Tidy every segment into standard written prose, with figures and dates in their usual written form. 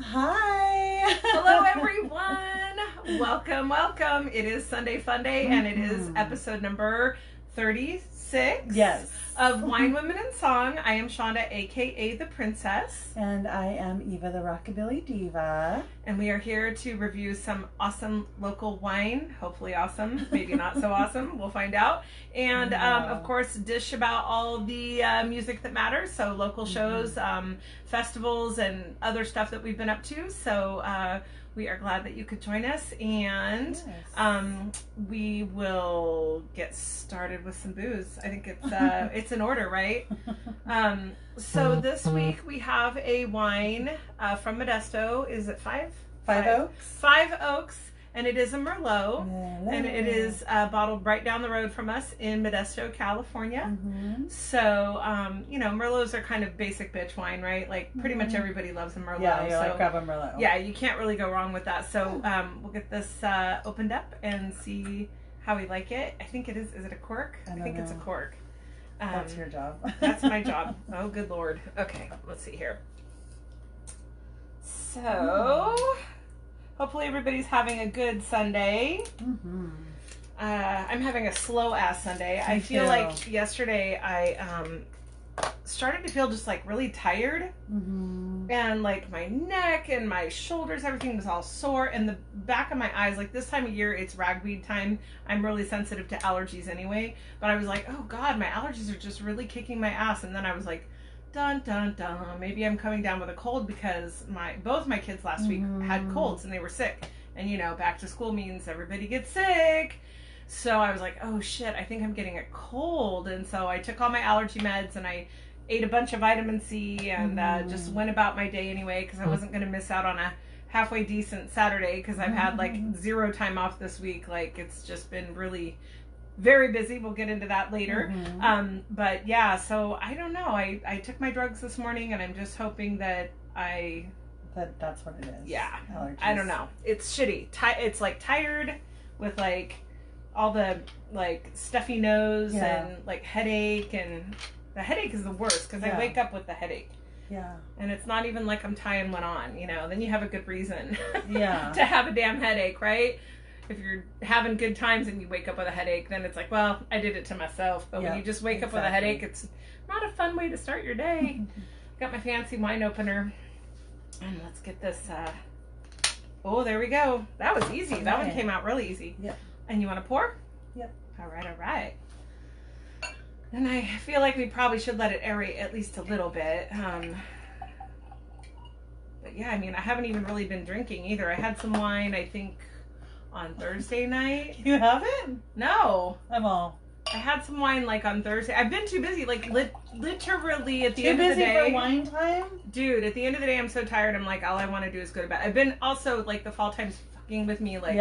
Hi. Hello, everyone. Welcome, welcome. It is Sunday Fun Day, and it is episode number 36 Yes. of Wine, Women, and Song. I am Shonda, aka The Princess. And I am Eva the Rockabilly Diva. And we are here to review some awesome local wine. Hopefully awesome, maybe not so awesome. We'll find out. And of course, dish about all the music that matters. So local shows, festivals, and other stuff that we've been up to. So we are glad that you could join us. And we will get started with some booze. I think it's in order, right? So this week we have a wine from Modesto. Is it Five Oaks? Five Oaks, and it is a Merlot, and it is bottled right down the road from us in Modesto, California. So, Merlots are kind of basic bitch wine, right? Like pretty much everybody loves a Merlot. Yeah, like grab a Merlot. Yeah, you can't really go wrong with that. So we'll get this opened up and see how we like it. I think it is. Is it a cork? I think it's a cork. That's your job. That's my job. Oh, good Lord. Okay, let's see here. So, hopefully everybody's having a good Sunday. I'm having a slow-ass Sunday. I feel like yesterday I started to feel just like really tired. And like my neck and my shoulders, everything was all sore. And the back of my eyes, like this time of year, it's ragweed time. I'm really sensitive to allergies anyway. But I was like, oh God, my allergies are just really kicking my ass. And then I was like, dun dun dun, maybe I'm coming down with a cold because both my kids last week had colds and they were sick. And back to school means everybody gets sick. So I was like, oh shit, I think I'm getting a cold. And so I took all my allergy meds and I ate a bunch of vitamin C and just went about my day anyway because I wasn't going to miss out on a halfway decent Saturday because I've had like zero time off this week. Like it's just been really very busy. We'll get into that later. But yeah, so I don't know. I took my drugs this morning and I'm just hoping that that's what it is. Yeah. Allergies. I don't know. It's shitty. It's like tired with like all the like stuffy nose and like headache, and the headache is the worst because I wake up with the headache. Yeah. And it's not even like I'm tying one on, then you have a good reason to have a damn headache, right? If you're having good times and you wake up with a headache, then it's like, well, I did it to myself. But when you just wake up with a headache, it's not a fun way to start your day. Got my fancy wine opener. And let's get this. Oh, there we go. That was easy. That one came out really easy. Yep. And you want to pour? Yep. All right. And I feel like we probably should let it aerate at least a little bit. But yeah, I mean, I haven't even really been drinking either. I had some wine, I think, on Thursday night. You haven't? No. I had some wine like on Thursday. I've been too busy, like literally at the end of the day. Too busy for wine time? Dude, at the end of the day, I'm so tired. I'm like, all I want to do is go to bed. I've been also, like, the fall time's fucking with me. Like,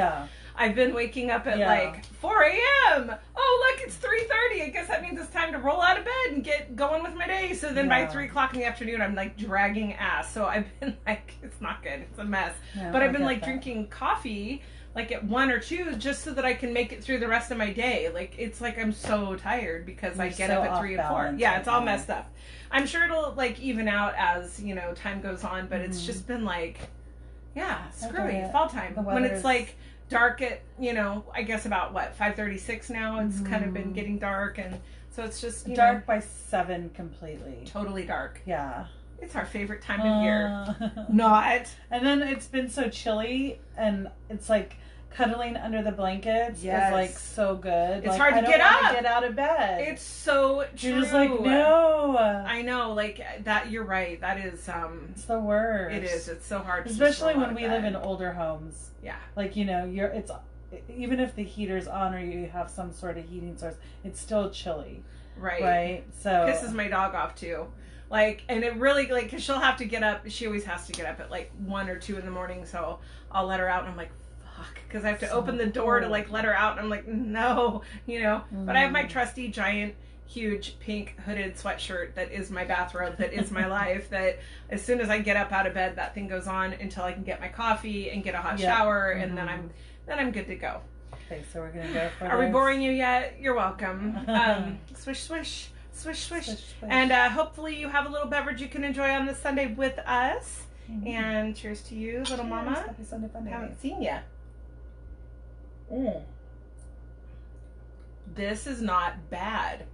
I've been waking up at like 4 a.m. Oh, look, it's 3:30. I guess that means it's time to roll out of bed and get going with my day. So then by 3 o'clock in the afternoon, I'm like dragging ass. So I've been like, it's not good. It's a mess. Yeah, but I've been like drinking coffee like at 1 or 2 just so that I can make it through the rest of my day. Like it's like I'm so tired because I get up at 3 and 4. Yeah, it's all messed up. I'm sure it'll like even out as time goes on, but it's just been like, screwy fall time when it's like dark at I guess about what 5:36 now. It's kind of been getting dark, and so it's just dark by 7 completely. Totally dark. Yeah. It's our favorite time of year. Not. And then it's been so chilly, and it's like cuddling under the blankets is like so good. It's like, hard to get up. Get out of bed. It's so true. You're just like, no. I know, like that. You're right. That is. It's the worst. It is. It's so hard. Especially when we live in older homes. Yeah. Like it's even if the heater's on or you have some sort of heating source, it's still chilly. Right. Right. So pisses my dog off too. Like, and it really, like, because she'll have to get up. She always has to get up at, like, 1 or 2 in the morning, so I'll let her out, and I'm like, fuck. Because I have to open the door to, like, let her out, and I'm like, no, But I have my trusty, giant, huge, pink, hooded sweatshirt that is my bathrobe, that is my life, that as soon as I get up out of bed, that thing goes on until I can get my coffee and get a hot shower, and then I'm good to go. Okay, so we're going to go for Are we boring you yet? You're welcome. Swish, swish. Swish, swish. And hopefully you have a little beverage you can enjoy on this Sunday with us. Mm-hmm. And cheers to you, little cheers. Mama. Happy Sunday fun day. I haven't seen ya. This is not bad.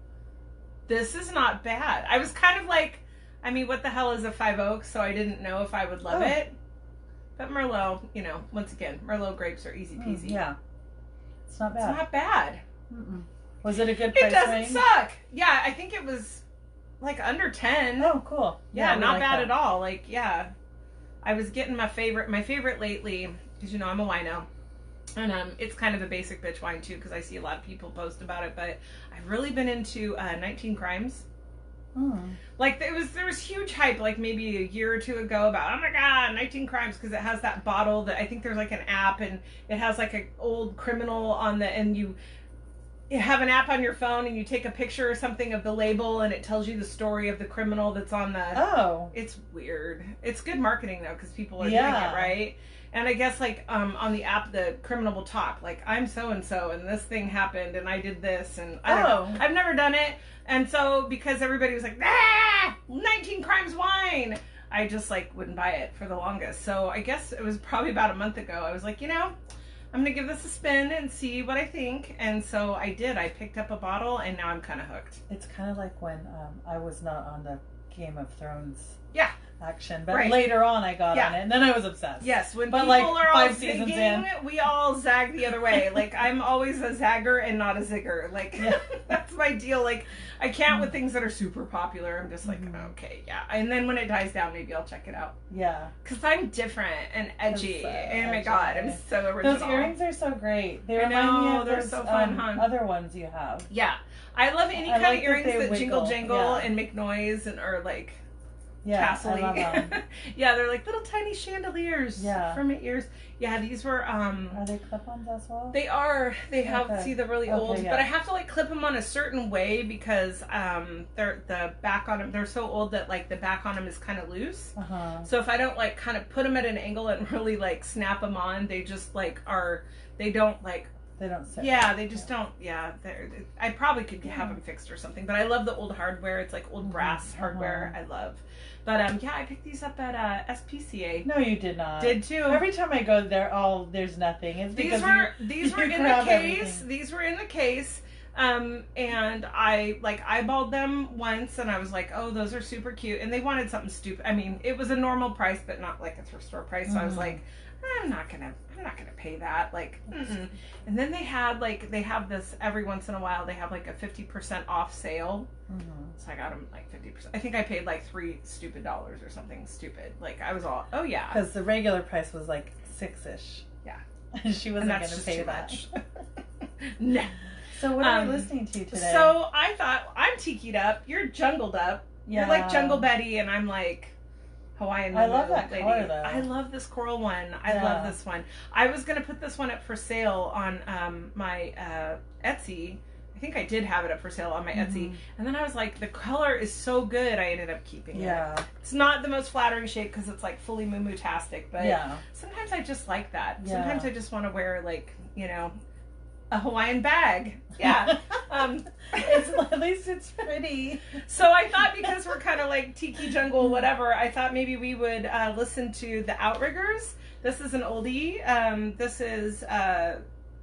This is not bad. I was kind of like, I mean, what the hell is a 5 Oaks? So I didn't know if I would love it. But Merlot, you know, once again, Merlot grapes are easy peasy. Yeah. It's not bad. It's not bad. Mm-mm. Was it a good price range? It doesn't suck. Yeah, I think it was like under 10. Oh, cool. Yeah, not bad at all. Like, yeah. I was getting my favorite lately, because, you know, I'm a wino. And it's kind of a basic bitch wine too, because I see a lot of people post about it. But I've really been into 19 Crimes. Like there was huge hype, like maybe a year or two ago, about, oh my god, 19 Crimes, because it has that bottle that I think there's like an app, and it has like an old criminal on the, and you have an app on your phone, and you take a picture or something of the label, and it tells you the story of the criminal that's on the. Oh. It's weird. It's good marketing though, because people are doing it right. And I guess, like, on the app, the criminal will talk, like, I'm so-and-so, and this thing happened, and I did this, and I don't know. I've never done it. And so, because everybody was like, 19 Crimes wine, I just, like, wouldn't buy it for the longest. So I guess it was probably about a month ago. I was like, you know, I'm going to give this a spin and see what I think. And so I did. I picked up a bottle, and now I'm kind of hooked. It's kind of like when I was not on the Game of Thrones action, but right. later on I got on it, and then I was obsessed. Yes, when people are all zigging, we all zag the other way. Like, I'm always a zagger and not a zigger. Like, that's my deal. Like, I can't with things that are super popular. I'm just like, okay, yeah. And then when it dies down, maybe I'll check it out. Yeah. Because I'm different and edgy. Oh my god, I'm so original. Those earrings are so great. They remind me of they're so fun, other ones you have. Yeah. I love any kind of earrings that jingle jangle and make noise and are like... tassel-y. I love them. Yeah, they're like little tiny chandeliers for my ears. Yeah, these were are they clip-ons as well? They are. They have see the really old, but I have to like clip them on a certain way because they're the back on them, they're so old that like the back on them is kind of loose. So if I don't like kind of put them at an angle and really like snap them on, they just like they don't sit. Yeah, they just don't. Yeah, I probably could have them fixed or something. But I love the old hardware. It's like old brass hardware. I love. But yeah, I picked these up at SPCA. No, you did not. Did too. Every time I go there, there's nothing. It's these were in the case. Everything. These were in the case. And I like eyeballed them once, and I was like, oh, those are super cute. And they wanted something stupid. I mean, it was a normal price, but not like a thrift store price. So I was like, I'm not gonna pay that. Like, and then they have this every once in a while. They have like a 50% off sale. So I got them like 50%. I think I paid like $3 stupid or something stupid. Like I was all, oh yeah, because the regular price was like $6-ish. Yeah, and she wasn't gonna pay that. No. So what are we listening to today? So I thought, I'm tikied up. You're jungled up. Yeah. You're like Jungle Betty, and I'm like Hawaiian. I love that lady. Color, though. I love this coral one. I love this one. I was gonna put this one up for sale on my Etsy. I think I did have it up for sale on my Etsy, and then I was like, the color is so good, I ended up keeping it. It's not the most flattering shape because it's like fully moo-moo-tastic, but sometimes I just like that. Sometimes I just want to wear like, you know, a Hawaiian bag. Yeah. At least it's pretty. So I thought, because we're kind of like tiki jungle, whatever, I thought maybe we would listen to the Outriggers. This is an oldie. This is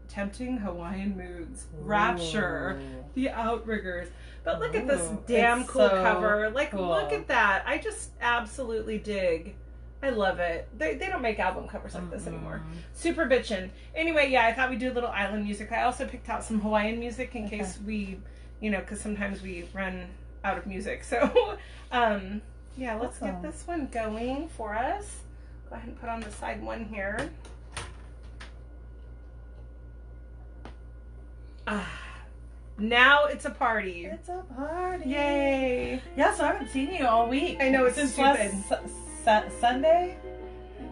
Tempting Hawaiian Moods. Rapture. The Outriggers. But look at this damn cool cover. Like, look at that. I just absolutely dig. I love it. They don't make album covers like this anymore. Super bitchin'. Anyway, yeah, I thought we'd do a little island music. I also picked out some Hawaiian music in case we, you know, because sometimes we run out of music. So, yeah, let's get this one going for us. Go ahead and put on the side one here. Now it's a party. It's a party. Yay. Yeah, so I haven't seen you all week. I know, it's since stupid. Last Sunday?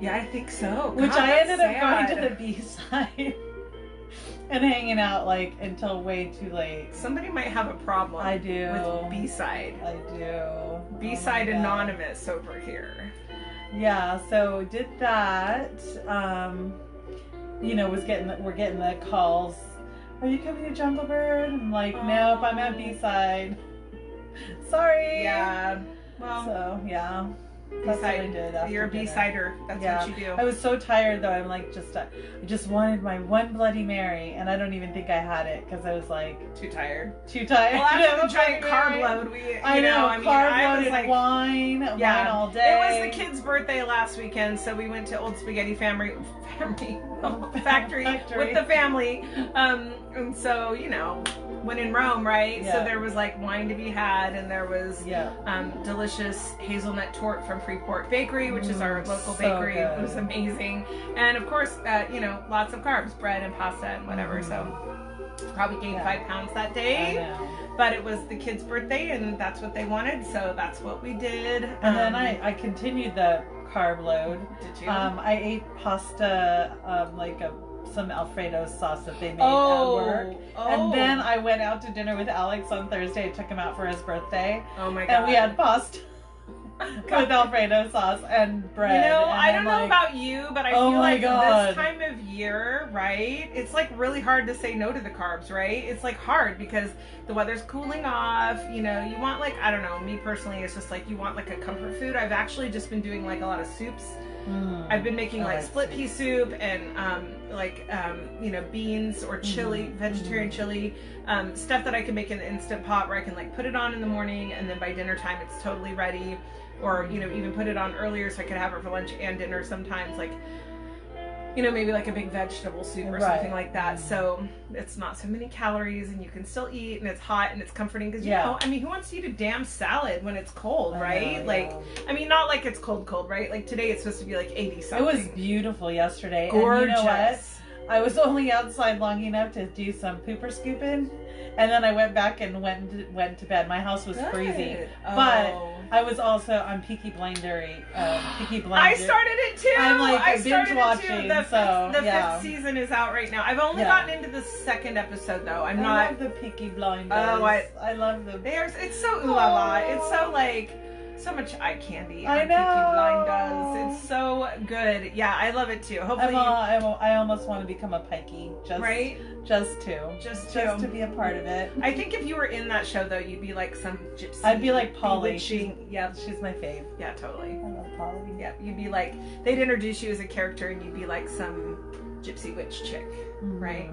Yeah, I think so. Which I ended up going to the B-side and hanging out like until way too late. Somebody might have a problem. I do. With B-side. I do. B-side Anonymous over here. Yeah, so did that. You know, we're getting the calls. Are you coming to Jungle Bird? I'm like, nope, I'm at B-side. Sorry. Yeah. Well. So, yeah. That's what I did after You're a dinner. B-sider. That's what you do. I was so tired though. I'm like, I just wanted my one Bloody Mary, and I don't even think I had it because I was like too tired. Well, after the giant carb load, I was like wine all day. It was the kid's birthday last weekend, so we went to Old Spaghetti Factory with the family. And so, you know, when in Rome, right? Yeah. So there was like wine to be had, and there was delicious hazelnut torte from Freeport Bakery, which is our local bakery. Good. It was amazing. And of course, you know, lots of carbs, bread and pasta and whatever. So probably gained 5 pounds that day. But it was the kid's birthday, and that's what they wanted, so that's what we did. And then I continued the carb load. Did you? I ate pasta, some Alfredo sauce that they made at work. And then I went out to dinner with Alex on Thursday. I took him out for his birthday. Oh my God. And we had pasta with Alfredo sauce and bread. You know, and I don't know about you, but I feel like God. this time of year, right? It's like really hard to say no to the carbs, right? It's like hard because the weather's cooling off. You know, you want like, I don't know, me personally, it's just like you want like a comfort food. I've actually just been doing like a lot of soups. I've been making like split pea soup and you know, beans or chili, vegetarian chili, stuff that I can make in the Instant Pot where I can like put it on in the morning and then by dinner time it's totally ready, or you know, even put it on earlier so I could have it for lunch and dinner sometimes, like, you know, maybe like a big vegetable soup or something like that. So it's not so many calories and you can still eat and it's hot and it's comforting because, you know, I mean, who wants to eat a damn salad when it's cold, right? I mean, not like it's cold, right? Like today it's supposed to be like 80 something. It was beautiful yesterday. Gorgeous. And you know what? I was only outside long enough to do some pooper scooping, and then I went back and went to bed. My house was freezing, but I was also on Peaky Blinders. I started it too. I'm like binge The watching. fifth season is out right now. I've only gotten into the second episode though. I love the Peaky Blinders. Oh, I love them. It's so ooh la la. It's so like so much eye candy. I know. Peaky Blinders. It's so good. Yeah, I love it too. Hopefully, I almost want to become a pikey. Just to be a part of it. I think if you were in that show though, you'd be like some gypsy. I'd be like Polly. Bewitching. She's my fave. Yeah, totally. I love Polly. Yeah, you'd be like, they'd introduce you as a character and you'd be like some gypsy witch chick, right?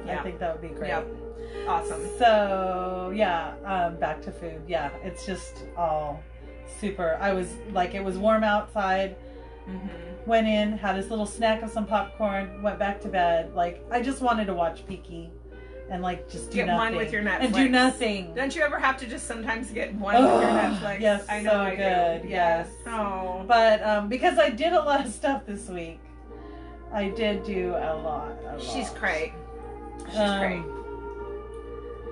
I think that would be great. Yep. Awesome. So back to food. Yeah, it's just all super. I was like, it was warm outside. Went in, had this little snack of some popcorn, went back to bed. Like, I just wanted to watch Peaky and like just do get nothing. one with your Netflix and do nothing. Don't you ever have to just sometimes get one with your Netflix? Yes, I know. so I good. do. Yes. Oh. But because I did a lot of stuff this week, I did do a lot. She's great. She's great.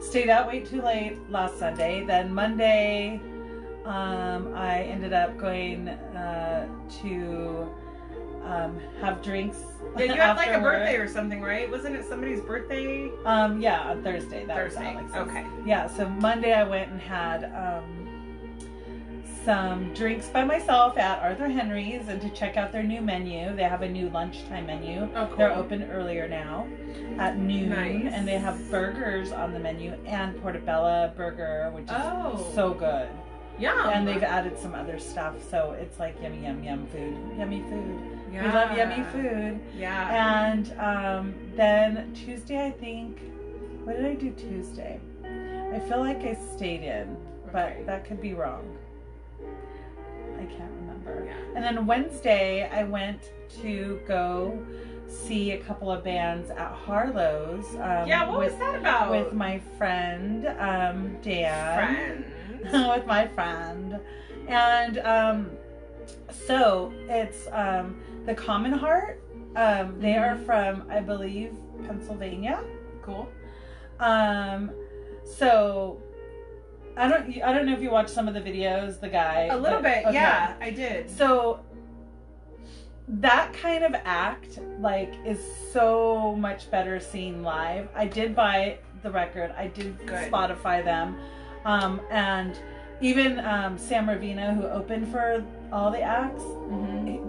Stayed out way too late last Sunday. Then Monday, I ended up going to have drinks. Yeah, you had like a birthday or something, right? Wasn't it somebody's birthday? Yeah, on Thursday. That was Alex's. Okay. Yeah, so Monday I went and had some drinks by myself at Arthur Henry's and to check out their new menu. They have a new lunchtime menu. Oh, cool. They're open earlier now at noon. Nice. And they have burgers on the menu and portobello burger, which is so good. Yeah. And they've added some other stuff, so it's like yummy, yum, yum food. Yummy food. Yeah. We love yummy food. Yeah. And then Tuesday, I think, what did I do Tuesday? I feel like I stayed in, but that could be wrong. I can't remember. Yeah. And then Wednesday, I went to go see a couple of bands at Harlow's. What was that about? With my friend, Dan. With my friend. And so it's the Common Heart. They are from, I believe, Pennsylvania. Cool. So I don't know if you watched some of the videos, the guy. A little bit, yeah, I did. So that kind of act, like, is so much better seen live. I did buy the record. I did Spotify them. And even Sam Ravina, who opened for all the acts,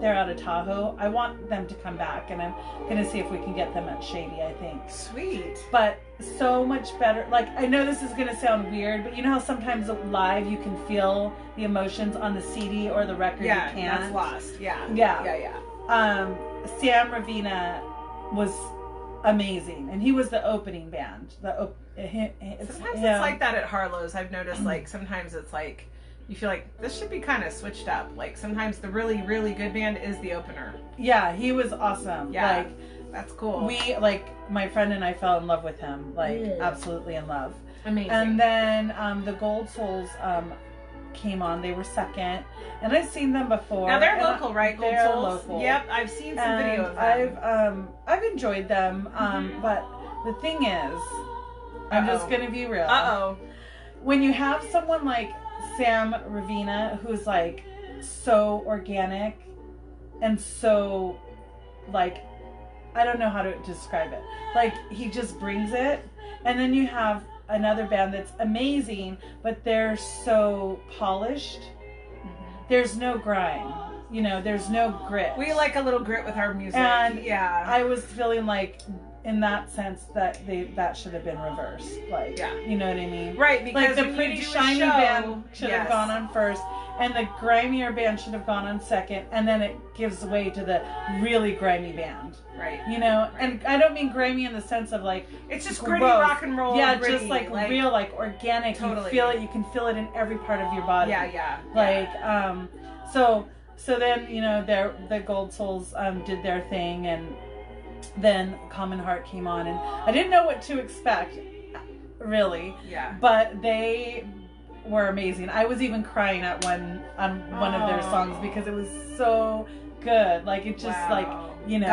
they're out of Tahoe. I want them to come back, and I'm going to see if we can get them at Shady, I think. Sweet. But so much better. Like, I know this is going to sound weird, but you know how sometimes live you can feel the emotions on the CD or the record you can't? Yeah, that's lost. Yeah. Sam Ravina was amazing, and he was the opening band. Sometimes it's like that at Harlow's. I've noticed, like, sometimes it's like you feel like this should be kind of switched up. Like, sometimes the really, really good band is the opener. Yeah, he was awesome. Yeah, like, that's cool. We, like, my friend and I fell in love with him. Like, absolutely in love. Amazing. And then the Gold Souls came on. They were second, and I've seen them before. Now they're local, right? Gold they're Souls? local. Yep, I've seen some video of them. I've enjoyed them, but the thing is, I'm just gonna be real. When you have someone like Sam Ravina, who's like so organic and so, like, I don't know how to describe it. Like, he just brings it, and then you have another band that's amazing, but they're so polished. There's no grime, you know, there's no grit. We like a little grit with our music. And I was feeling like, in that sense, that that should have been reversed. Like, you know what I mean? Right, because like the pretty shiny band should have gone on first, and the grimier band should have gone on second, and then it gives way to the really grimy band. Right. You know, and I don't mean grimy in the sense of like it's just gritty rock and roll. Yeah, gritty, just like real, like organic. Totally. You feel it. You can feel it in every part of your body. Yeah. Like, so then, you know, the Gold Souls did their thing, and then Common Heart came on, and I didn't know what to expect, really. Yeah. But they were amazing. I was even crying at one of their songs because it was so good. Like, it just like, you know,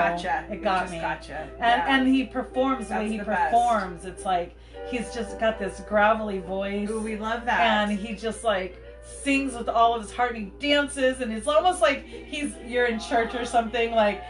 it got me. Gotcha. And he performs the way he performs. Best. It's like he's just got this gravelly voice. Ooh, we love that. And he just like sings with all of his heart, and he dances, and it's almost like you're in church or something, like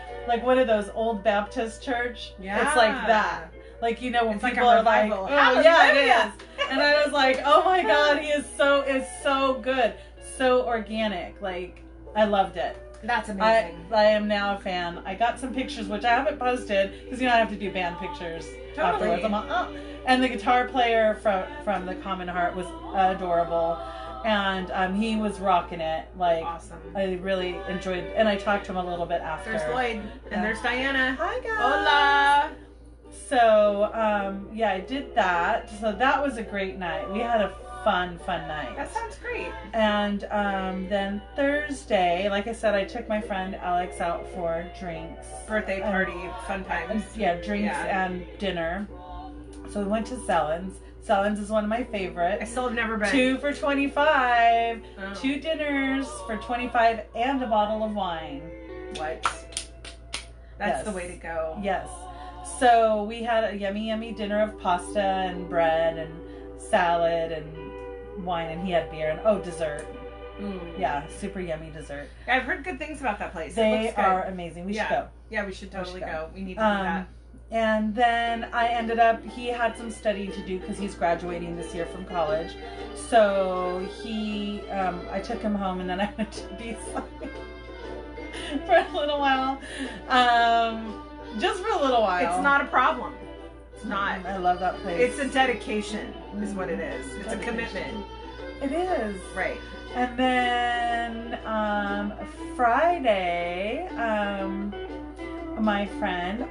one of those old Baptist church. Yeah. It's like that. Like, you know, when it's people like are like, oh yeah, it is. And I was like, oh my God, he is so good. So organic. Like, I loved it. That's amazing. I am now a fan. I got some pictures, which I haven't posted, because, you know, I have to do band pictures afterwards. I'm like, oh. And the guitar player from the Common Heart was adorable. And he was rocking it. Like, awesome. I really enjoyed, and I talked to him a little bit after. There's Lloyd, and there's Diana. Hi, guys. Hola. So, I did that. So that was a great night. We had a fun night. That sounds great. And then Thursday, like I said, I took my friend Alex out for drinks. Birthday party, fun times. Yeah, drinks and dinner. So we went to Sellen's. Sellen's is one of my favorites. I still have never been. 2 for $25. Oh. 2 dinners for $25 and a bottle of wine. What? That's the way to go. Yes. So we had a yummy dinner of pasta and bread and salad and wine, and he had beer and dessert. Ooh. Yeah, super yummy dessert. I've heard good things about that place. They are amazing. We should go. Yeah, we should totally go. We need to do that. And then I ended up, he had some studying to do because he's graduating this year from college. So I took him home, and then I went to Beachside for a little while. Just for a little while. It's not a problem. It's not. I love that place. It's a dedication, is what it is. It's a commitment. It is. Right. And then Friday,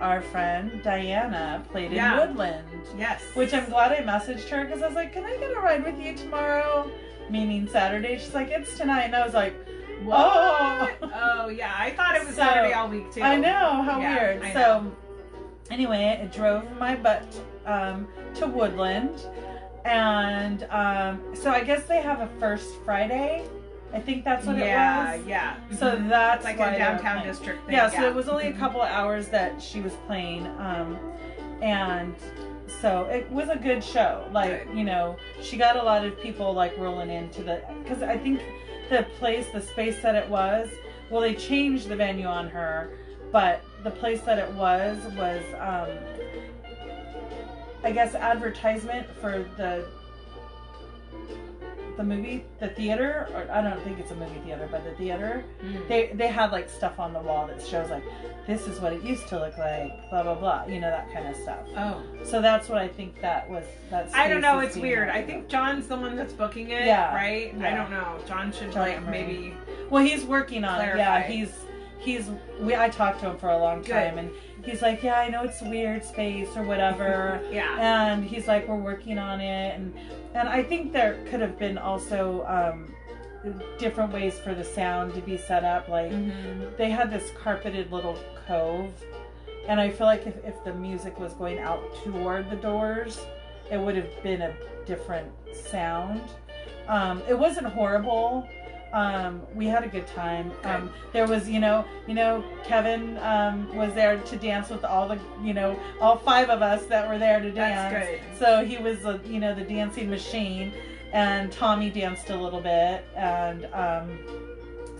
our friend Diana played in Woodland. Yes. Which I'm glad I messaged her, because I was like, can I get a ride with you tomorrow? Meaning Saturday. She's like, it's tonight. And I was like, what? Oh, yeah. I thought it was Saturday all week, too. I know. How weird. So, anyway, I drove my butt to Woodland. And so I guess they have a first Friday. I think that's what it was. Yeah. So that's like a downtown district thing. Yeah, so it was only a couple of hours that she was playing. And so it was a good show. Like, you know, she got a lot of people like rolling into because I think the space that it was, well, they changed the venue on her, but the place that it was I guess advertisement for the theater, or I don't think it's a movie theater, but the theater, they had like stuff on the wall that shows like, this is what it used to look like, blah, blah, blah, you know, that kind of stuff. Oh. So that's what I think that was. I don't know, it's weird. I think John's the one that's booking it, right? Yeah. I don't know. John should like maybe. Well, he's working on clarify. it. Yeah, I talked to him for a long time, and he's like, yeah, I know it's a weird space or whatever. Yeah. And he's like, we're working on it, and I think there could have been also different ways for the sound to be set up. Like they had this carpeted little cove, and I feel like if the music was going out toward the doors, it would have been a different sound. It wasn't horrible. We had a good time. There was, Kevin was there to dance with all 5 of us that were there to dance. That's good. So he was, the dancing machine, and Tommy danced a little bit, and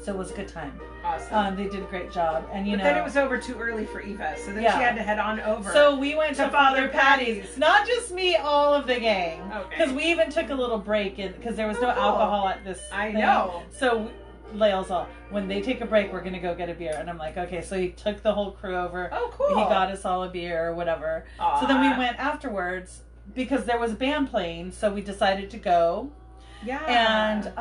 so it was a good time. Awesome. They did a great job, and but then it was over too early for Eva, so then she had to head on over. So we went to Father Patty's. Not just me, all of the gang. Okay. Because we even took a little break because there was no alcohol at this. I know. So Lael's all, when they take a break, we're gonna go get a beer, and I'm like, okay. So he took the whole crew over. Oh, cool. He got us all a beer or whatever. Aww. So then we went afterwards because there was a band playing, so we decided to go. Yeah. And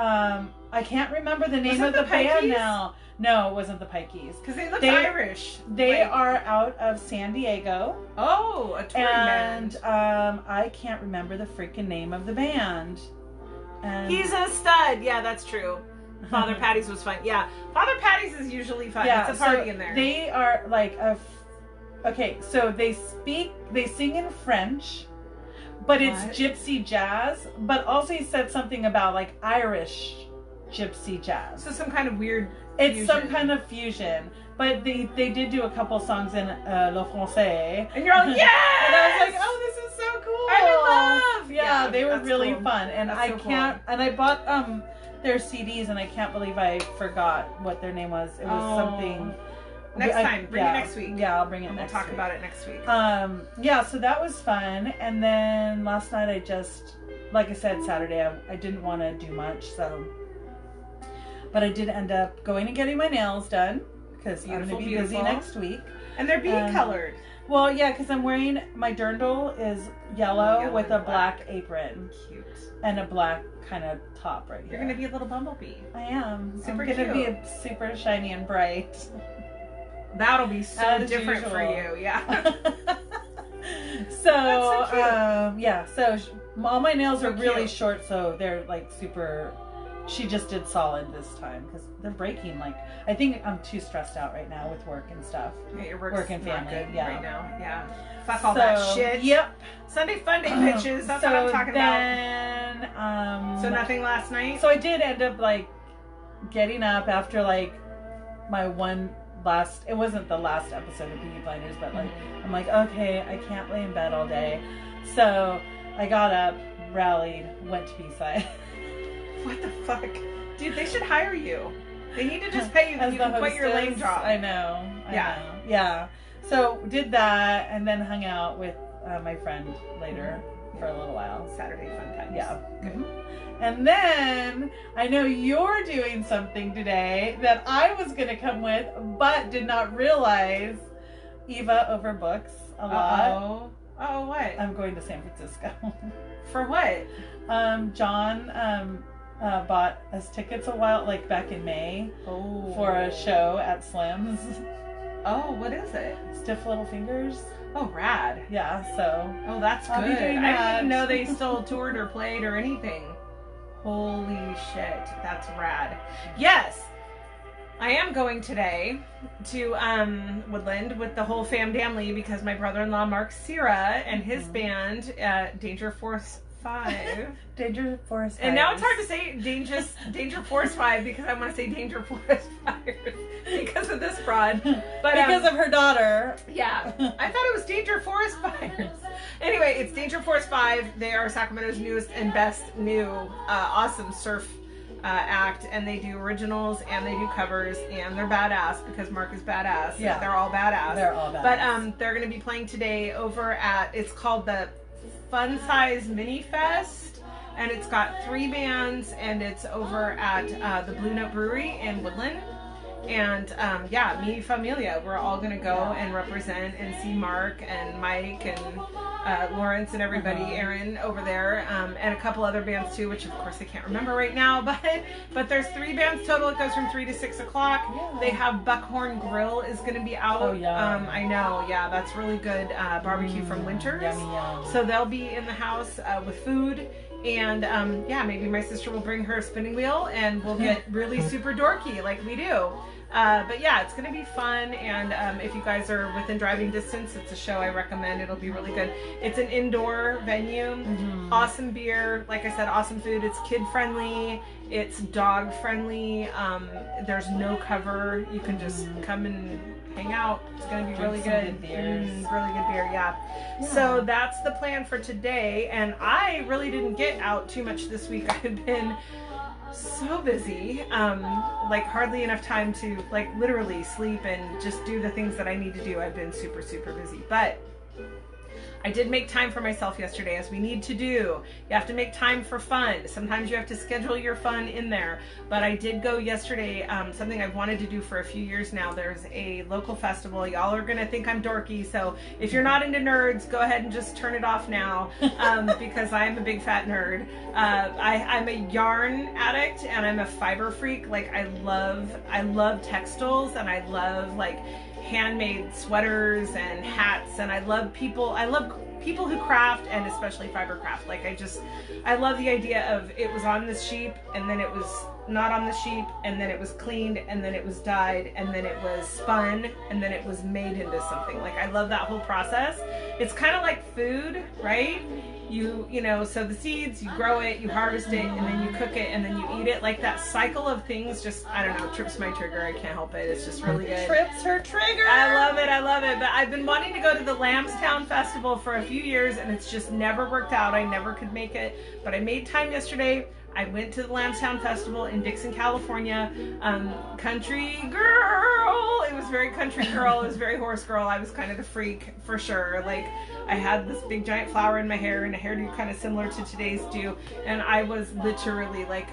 I can't remember the name of the band now. No, it wasn't the Pikeys. Because they look Irish. They are out of San Diego. Oh, a touring band. And I can't remember the freaking name of the band. And he's a stud. Yeah, that's true. Father Patty's was fun. Yeah, Father Patty's is usually fun. Yeah, it's a party in there. They are like okay, so they sing in French, but it's gypsy jazz. But also he said something about like Irish gypsy jazz. So some kind of weird fusion. Some kind of fusion. But they did do a couple songs in Le Français. And you're like, yes! And I was like, oh, this is so cool. I'm in love! Yeah, they were really fun. And and I bought their CDs, and I can't believe I forgot what their name was. It was something. Next time. Bring it next week. Yeah, I'll bring it next week. We'll talk about it next week. Yeah, so that was fun. And then last night I just, like I said, Saturday, I didn't want to do much, so. But I did end up going and getting my nails done because I'm going to be busy next week. And they're being colored. Well, yeah, because I'm wearing, my dirndl is yellow with a black apron. Cute. And a black kind of top right here. You're going to be a little bumblebee. I am. Super I'm going to be super shiny and bright. That'll be so different for you, yeah. So, yeah, so all my nails are really short, so they're like super. She just did solid this time because they're breaking. Like, I think I'm too stressed out right now with work and stuff. Yeah, your work and family. Not good right now. Yeah. Fuck all that shit. Yep. Sunday fun day, bitches. That's what I'm talking about. So nothing last night? So I did end up like getting up after like my it wasn't the last episode of Peaky Blinders, but like I'm like, okay, I can't lay in bed all day. So I got up, rallied, went to B-side. What the fuck? Dude, they should hire you. They need to just pay you that you can quit your lame job. I know. Yeah. So did that and then hung out with my friend later for a little while. Saturday fun times. Yeah. And then I know you're doing something today that I was going to come with, but did not realize Eva overbooks a lot. Oh, what? I'm going to San Francisco. For what? John bought us tickets a while, like back in May, for a show at Slim's. Oh, what is it? Stiff Little Fingers. Oh, rad. Yeah, so. Oh, that's good. I didn't even know they still toured or played or anything. Holy shit. That's rad. Yes. I am going today to Woodland with the whole family because my brother-in-law Mark Sierra and his band, Danger Force 5. Danger Force 5. And now it's hard to say Danger Force 5 because I want to say Danger Force Fires because of this broad. But because of her daughter. Yeah. I thought it was Danger Forest Fires. Anyway, it's Danger Force 5. They are Sacramento's newest and best new awesome surf act, and they do originals and they do covers, and they're badass because Mark is badass. Yeah. They're all badass. They're all badass. But they're going to be playing today over at, it's called the Fun Size Mini Fest, and it's got 3 bands, and it's over at the Blue Note Brewery in Woodland. And yeah, me familia, we're all gonna go and represent and see Mark and Mike and Lawrence and everybody, Aaron over there, and a couple other bands too, which of course I can't remember right now, but there's 3 bands total. It goes from 3 to 6 o'clock. Yeah. They have Buckhorn Grill is gonna be out. Oh yeah. I know, yeah, that's really good barbecue from Winters. Yummy, yum. So they'll be in the house with food. And yeah, maybe my sister will bring her spinning wheel and we'll get really super dorky like we do. But yeah, it's going to be fun. And if you guys are within driving distance, it's a show I recommend. It'll be really good. It's an indoor venue. Awesome beer. Like I said, awesome food. It's kid friendly. It's dog friendly. There's no cover. You can just come and hang out. It's going to be really good. Really good beer, yeah. So that's the plan for today. And I really didn't get out too much this week. I've been so busy, like hardly enough time to like literally sleep and just do the things that I need to do. I've been super busy, but I did make time for myself yesterday, as we need to do. You have to make time for fun. Sometimes you have to schedule your fun in there. But I did go yesterday, something I've wanted to do for a few years now. There's a local festival. Y'all are gonna think I'm dorky, so if you're not into nerds, go ahead and just turn it off now, because I am a big fat nerd. I'm a yarn addict and I'm a fiber freak. Like I love textiles, and I love like handmade sweaters and hats, and I love people who craft, and especially fiber craft. Like I love the idea of it was on the sheep, and then it was not on the sheep, and then it was cleaned, and then it was dyed, and then it was spun, and then it was made into something. Like I love that whole process. It's kind of like food, right? You know, sow the seeds, you grow it, you harvest it, and then you cook it, and then you eat it. Like that cycle of things just, I don't know, trips my trigger. I can't help it. It's just really good. Trips her trigger. I love it. But I've been wanting to go to the Lambstown Festival for a few years, and it's just never worked out. I never could make it, but I made time yesterday. I went to the Lambstown Festival in Dixon, California. Country girl. It was very country girl. It was very horse girl. I was kind of the freak for sure. Like I had this big giant flower in my hair and a hairdo kind of similar to today's do, and I was literally like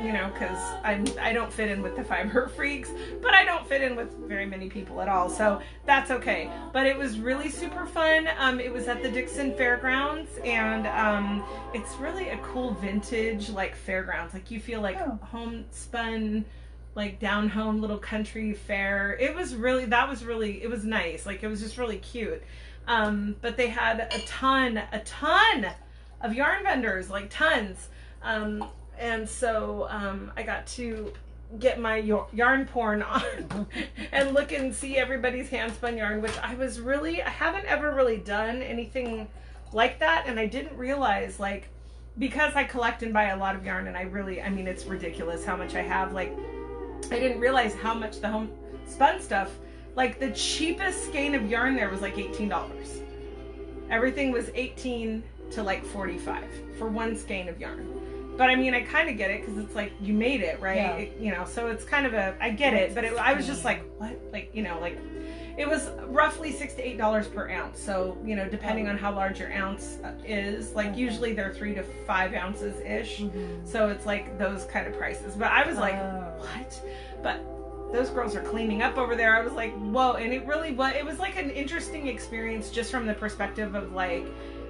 you know, because I don't fit in with the fiber freaks, but I don't fit in with very many people at all, so that's okay. But it was really super fun. It was at the Dixon Fairgrounds, and it's really a cool vintage like fairgrounds. Like you feel like homespun, like down home little country fair. It was nice. Like it was just really cute. But they had a ton of yarn vendors, like tons. And so I got to get my yarn porn on and look and see everybody's hand spun yarn, which I haven't ever really done anything like that. And I didn't realize, like, because I collect and buy a lot of yarn, and I mean, it's ridiculous how much I have. Like, I didn't realize how much the home spun stuff, like the cheapest skein of yarn there was like $18. Everything was $18 to like $45 for one skein of yarn. But I mean, I kind of get it, because it's like, you made it, right? Yeah. You know, so it's kind of I get it, but I was just like, what? Like, you know, like, it was roughly $6 to $8 per ounce. So, you know, depending on how large your ounce is, like, usually they're 3 to 5 ounces-ish. So it's like those kind of prices. But I was like, what? But those girls are cleaning up over there. I was like, whoa. And it was like an interesting experience, just from the perspective of like,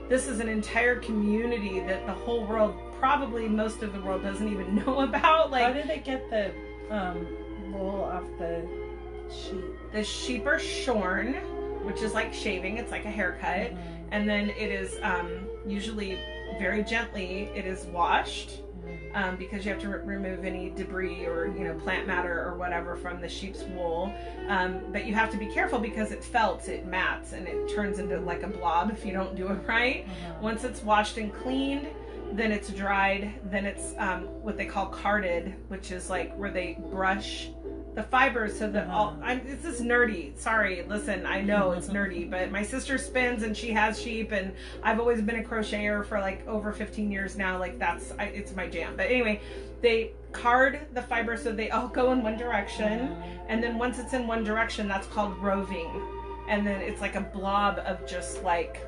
this is an entire community that the whole world, probably most of the world, doesn't even know about. Like, how did they get the wool off the sheep? The sheep are shorn, which is like shaving. It's like a haircut. And then it is usually very gently, it is washed, because you have to remove any debris or, you know, plant matter or whatever from the sheep's wool. But you have to be careful, because it felts, it mats, and it turns into like a blob if you don't do it right. Once it's washed and cleaned, then it's dried, then it's what they call carded, which is like where they brush the fibers so that this is nerdy. Sorry, listen, I know it's nerdy, but my sister spins and she has sheep, and I've always been a crocheter for like over 15 years now. Like it's my jam. But anyway, they card the fiber so they all go in one direction, and then once it's in one direction, that's called roving, and then it's like a blob of just like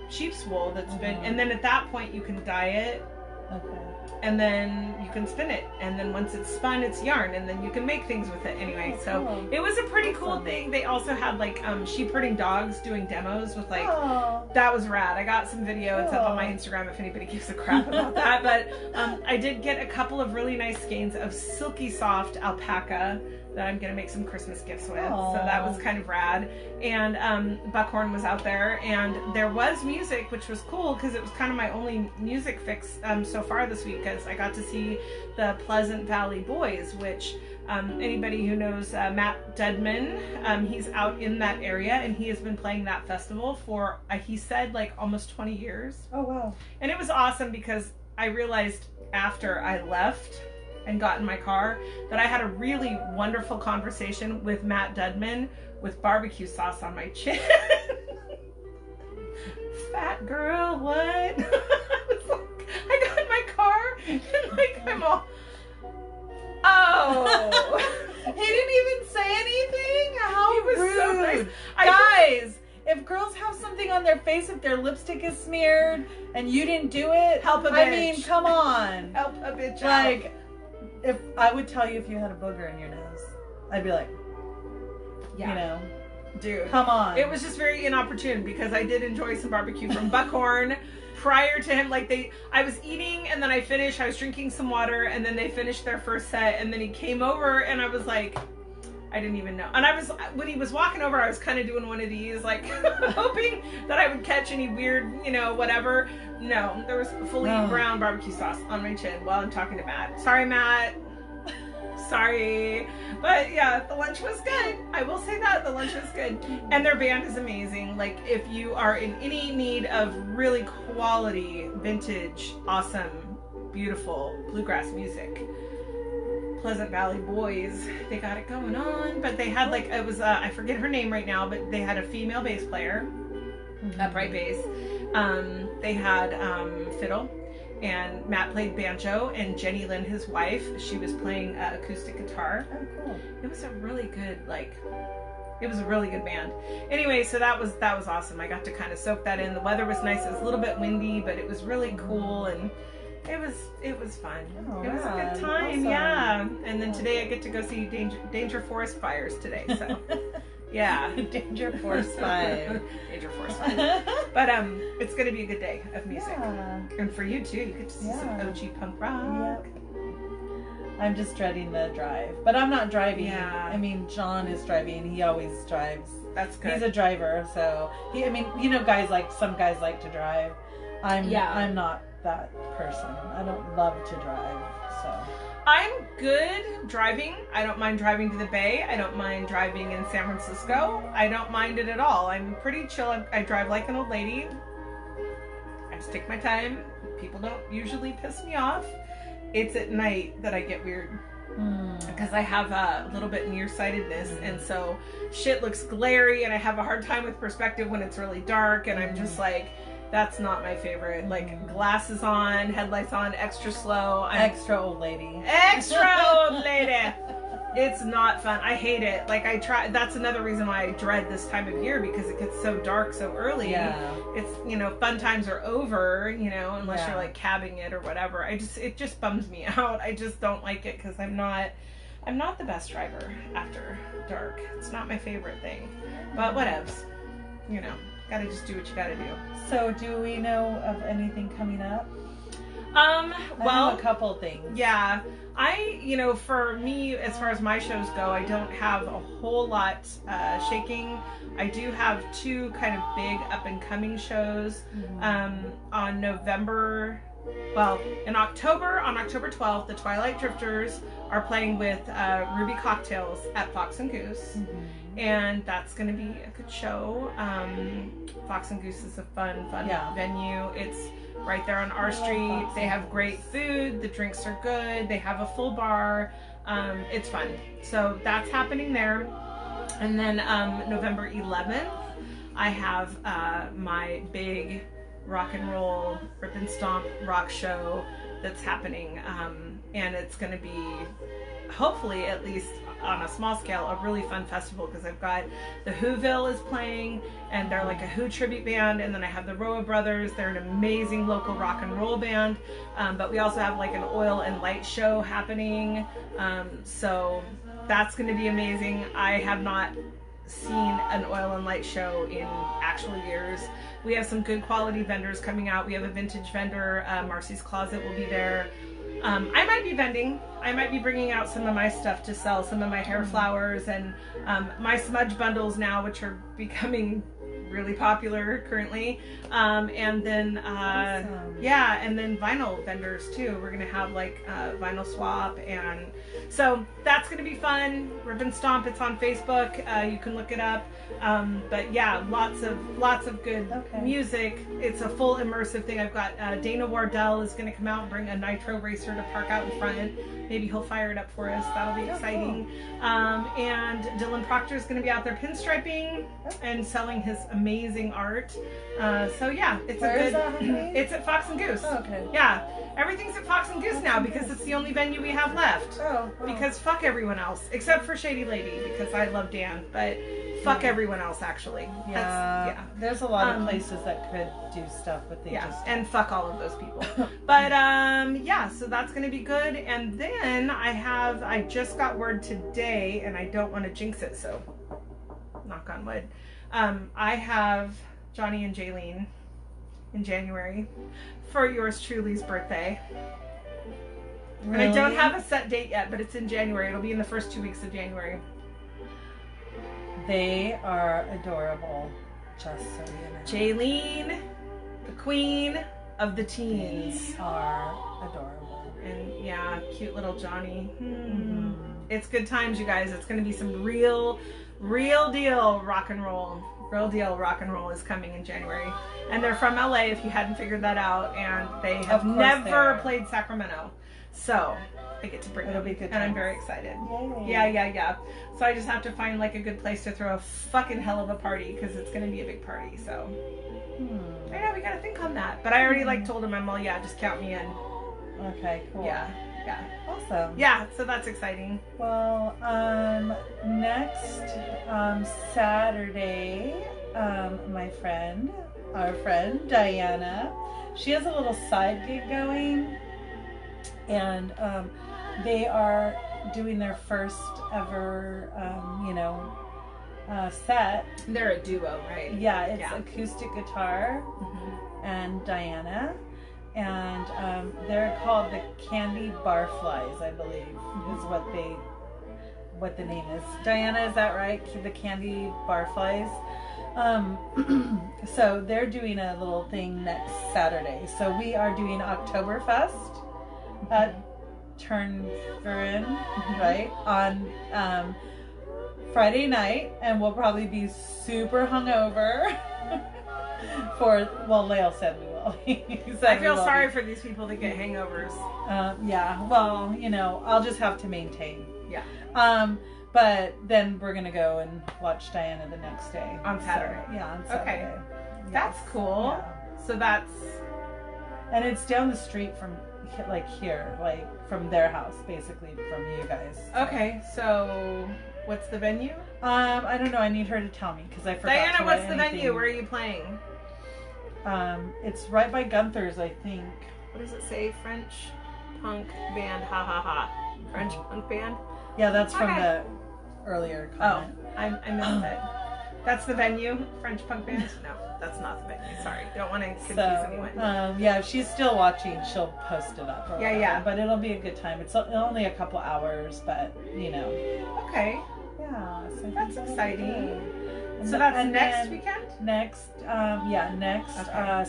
sheep's wool that's been, and then at that point you can dye it. Okay. And then you can spin it, and then once it's spun, it's yarn, and then you can make things with it anyway. So cool. It was a pretty cool thing. They also had like sheep herding dogs doing demos with like that was rad. I got some video. It's up on my Instagram if anybody gives a crap about that. But I did get a couple of really nice skeins of silky soft alpaca that I'm gonna make some Christmas gifts with. So that was kind of rad. And Buckhorn was out there, and there was music, which was cool because it was kind of my only music fix so far this week, because I got to see the Pleasant Valley Boys, which anybody who knows Matt Dedman, he's out in that area, and he has been playing that festival for he said like almost 20 years. Oh wow. And it was awesome because I realized after I left and got in my car that I had a really wonderful conversation with Matt Dedman with barbecue sauce on my chin. Fat girl, what? I got in my car and like I'm all, oh. He didn't even say anything? How He was rude. so nice. Guys, if girls have something on their face, if their lipstick is smeared and you didn't do it, Help a bitch. I mean, come on. Help a bitch Like, out. if I would tell you if you had a booger in your nose, I'd be like, Yeah. you know, Dude, come on. it was just very inopportune because I did enjoy some barbecue from Buckhorn prior to him. Like I was eating and then I finished, I was drinking some water, and then they finished their first set, and then he came over and I was like, I didn't even know. And when he was walking over, I was kind of doing one of these, like hoping that I would catch any weird, whatever. No, there was fully brown barbecue sauce on my chin while I'm talking to Matt. Sorry, Matt. Sorry. But yeah, the lunch was good. I will say that. The lunch was good. And their band is amazing. Like, if you are in any need of really quality, vintage, awesome, beautiful bluegrass music, Pleasant Valley Boys, they got it going on. But they had like, it was, I forget her name right now, but they had a female bass player, upright bass. They had fiddle. And Matt played banjo, and Jenny Lynn, his wife, she was playing acoustic guitar. Oh, cool. It was a really good, it was a really good band. Anyway, so that was awesome. I got to kind of soak that in. The weather was nice. It was a little bit windy, but it was really cool, and it was fun. Oh, it was a wow. good time, Awesome. Yeah. And then today I get to go see Danger Forest Fires today, so. Yeah. Danger Force 5. Danger Force 5. But it's gonna be a good day of music. Yeah. And for you too, you get to see some OG punk rock. Yep. I'm just dreading the drive. But I'm not driving. Yeah. I mean, John is driving. He always drives. That's good. He's a driver, so some guys like to drive. I'm not that person. I don't love to drive, so. I'm good driving. I don't mind driving to the Bay. I don't mind driving in San Francisco. I don't mind it at all. I'm pretty chill. I drive like an old lady. I just take my time. People don't usually piss me off. It's at night that I get weird. Because I have a little bit nearsightedness, and so shit looks glary, and I have a hard time with perspective when it's really dark, and I'm just like, that's not my favorite. Like, glasses on, headlights on, extra slow. Extra old lady. Extra old lady. It's not fun. I hate it. Like, that's another reason why I dread this time of year, because it gets so dark so early. Yeah. It's, fun times are over, unless you're like cabbing it or whatever. It just bums me out. I just don't like it because I'm not the best driver after dark. It's not my favorite thing. But whatevs. Gotta just do what you gotta do. So, do we know of anything coming up? Well, I have a couple things. Yeah. For me, as far as my shows go, I don't have a whole lot shaking. I do have two kind of big up-and-coming shows on in October, on October 12th, the Twilight Drifters are playing with Ruby Cocktails at Fox and Goose. And that's going to be a good show. Fox and Goose is a fun venue. It's right there on our street. They have great food. The drinks are good. They have a full bar. It's fun. So that's happening there. And then November 11th, I have my big rock and roll, rip and stomp rock show that's happening. And it's going to be, hopefully, at least on a small scale, a really fun festival because I've got the Whoville is playing, and they're like a Who tribute band, and then I have the Roa Brothers. They're an amazing local rock and roll band, but we also have like an oil and light show happening, so that's going to be amazing. I have not seen an oil and light show in actual years. We have some good quality vendors coming out. We have a vintage vendor, Marcy's Closet will be there. I might be vending. I might be bringing out some of my stuff to sell, some of my hair flowers and my smudge bundles now, which are becoming really popular currently. And then yeah, and then vinyl vendors too. We're gonna have like vinyl swap, and so that's gonna be fun. Ribbon Stomp, it's on Facebook. You can look it up. But yeah, lots of good music. It's a full immersive thing. I've got Dana Wardell is gonna come out and bring a nitro racer to park out in front. Maybe he'll fire it up for us. That'll be exciting. Cool. And Dylan Proctor is gonna be out there pinstriping and selling his amazing art. So yeah, it's it's at Fox and Goose. Oh, okay. Yeah, everything's at Fox and Goose now because it's the only venue we have left. Oh, wow. Because fuck everyone else except for Shady Lady because I love Dan, but fuck everyone else actually. Yeah, there's a lot of places that could do stuff, but they just and fuck all of those people. But yeah, so that's gonna be good. And then I just got word today, and I don't want to jinx it, so knock on wood. I have Johnny and Jaylene in January for yours truly's birthday. Really? And I don't have a set date yet, but it's in January. It'll be in the first 2 weeks of January. They are adorable, just so you know. Jaylene, the queen of the teens. They are adorable. And yeah, cute little Johnny. Mm-hmm. It's good times, you guys. It's going to be some real deal rock and roll. Real deal rock and roll is coming in January. And they're from LA, if you hadn't figured that out. And they have never played Sacramento. So I get to bring them. Be good and I'm very excited. Yay. Yeah. So I just have to find like a good place to throw a fucking hell of a party because it's going to be a big party. So I know we got to think on that. But I already like told him, I'm all, yeah, just count me in. Okay, cool. Yeah. Awesome. Yeah, so that's exciting. Well, next Saturday, our friend Diana, she has a little side gig going, and they are doing their first ever, set. They're a duo, right? Yeah, it's acoustic guitar and Diana. And they're called the Candy Barflies, I believe, is what the name is. Diana, is that right? The Candy Barflies. So they're doing a little thing next Saturday. So we are doing Oktoberfest at Turnverein, right, on Friday night, and we'll probably be super hungover. Lael said we will. I feel sorry for these people that get hangovers. Yeah, well, I'll just have to maintain. Yeah. But then we're gonna go and watch Diana the next day. On Saturday. So, on Saturday. Okay. Yes. That's cool. Yeah. So that's... And it's down the street from, here, from their house, basically, from you guys. So. Okay, so... What's the venue? I don't know. I need her to tell me because I forgot. Diana, what's the venue? Where are you playing? It's right by Gunther's, I think. What does it say? French punk band. Ha ha ha. French punk band. Yeah, that's from the earlier comment. Oh, I missed it. That's the venue. French punk band. No, that's not the venue. Sorry, don't want to confuse anyone. Yeah, if she's still watching, she'll post it up. Yeah. But it'll be a good time. It's only a couple hours, but Okay. Yeah, so that's exciting. So that's next weekend? Next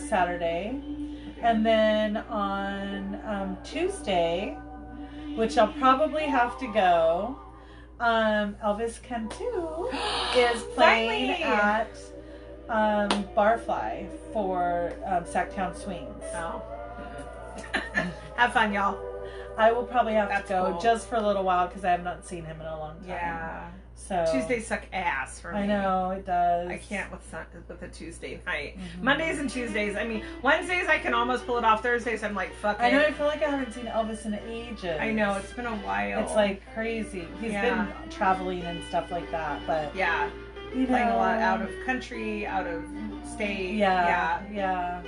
Saturday. And then on Tuesday, which I'll probably have to go, Elvis Cantu is playing at Barfly for Sacktown Swings. Oh. Have fun, y'all. I will probably have to go just for a little while because I have not seen him in a long time. Yeah. So Tuesdays suck ass for me. I know it does. I can't with a Tuesday night. Mondays and Tuesdays. I mean, Wednesdays I can almost pull it off. Thursdays I'm like, fuck it. I know. I feel like I haven't seen Elvis in ages. I know, it's been a while. It's like crazy. He's been traveling and stuff like that, but you know, playing a lot out of country, out of state. Yeah.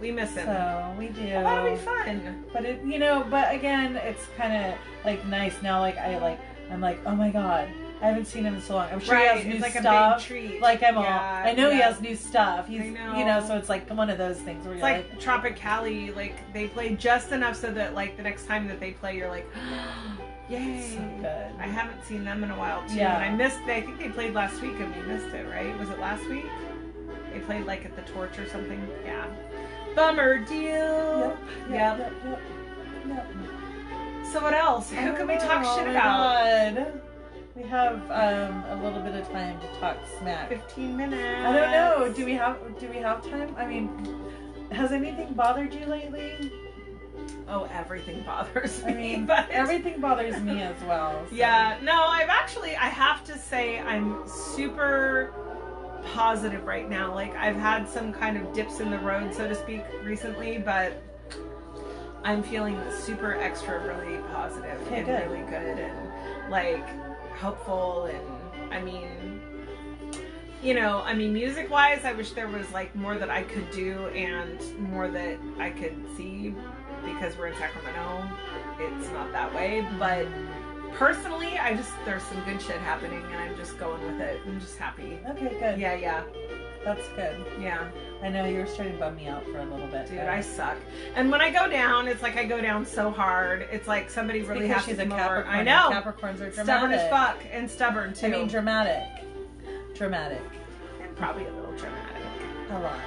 We miss him. So we do. Well, that'll be fun. But it, you know, but again, it's kind of like nice now. Like I'm like, oh my god, I haven't seen him in so long. I'm sure he has new like stuff. A big treat. Like I know he has new stuff. He's, I know. You know, so it's like one of those things where it's you're like Tropicali. Like they play just enough so that like the next time that they play, you're like, yay! So good. I haven't seen them in a while too, Yeah. and I missed. I think they played last week, and we missed it. Right? Was it last week? They played like at the Torch or something. Yeah. Bummer deal. Yep. So what else? Who can we talk shit about? God. We have a little bit of time to talk smack. 15 minutes. I don't know. Do we have time? I mean, has anything bothered you lately? Oh, everything bothers me. I mean, but everything bothers me as well. So. Yeah. No, I have to say I'm super positive right now. Like I've had some kind of dips in the road, so to speak, recently, but I'm feeling super extra really positive and good. Really good and like hopeful. And I mean, you know, music wise, I wish there was like more that I could do and more that I could see, because we're in Sacramento. It's not that way, but personally, there's some good shit happening, and I'm just going with it. I'm just happy. Okay, good. Yeah. That's good. Yeah. I know you were starting to bum me out for a little bit. Dude, I suck. And when I go down, it's like I go down so hard. It's like somebody really has to come over. I know. Capricorns are dramatic. Stubborn as fuck, and stubborn too. I mean, dramatic. And probably a little dramatic. A lot.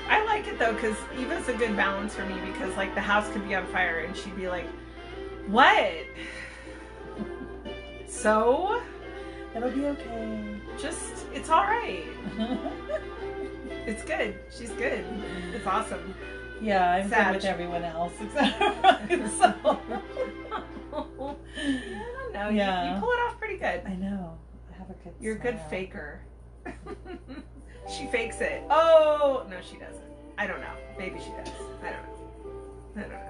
I like it though, because Eva's a good balance for me, because like the house could be on fire and she'd be like, what? So? It'll be okay. Just, it's alright. It's good. She's good. It's awesome. Yeah, I'm good with everyone else except for myself. I don't know. Yeah. You pull it off pretty good. I know. I have a good You're a good smile. faker. She fakes it. Oh, no, she doesn't. I don't know. Maybe she does. I don't know.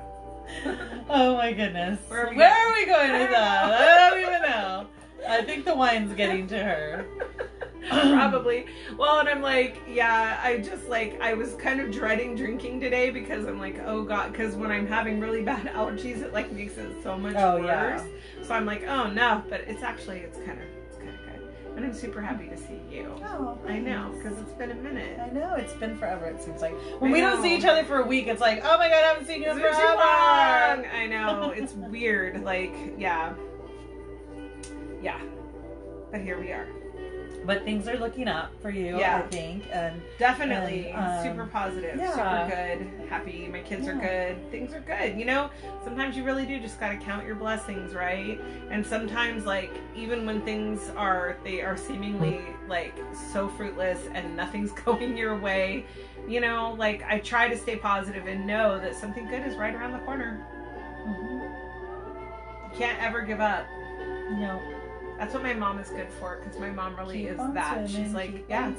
Oh my goodness. Where are we going with that? I don't even know. I think the wine's getting to her. Probably. Well, and I'm like, yeah, I was kind of dreading drinking today, because I'm like, oh god, because when I'm having really bad allergies, it like makes it so much worse. Yeah. So I'm like, oh no, but it's kind of good. And I'm super happy to see you. Oh, I know, because it's been a minute. I know, it's been forever, it seems like. When we don't see each other for a week, it's like, oh my god, I haven't seen you in forever. Too long. I know, it's weird. Like, yeah. But here we are. But things are looking up for you, I think. And definitely super positive, super good, happy. My kids are good. Things are good. You know, sometimes you really do just got to count your blessings, right? And sometimes, like, even when things are seemingly like so fruitless and nothing's going your way, you know, like I try to stay positive and know that something good is right around the corner. You can't ever give up. No. That's what my mom is good for, because my mom really is that. She's like, yeah,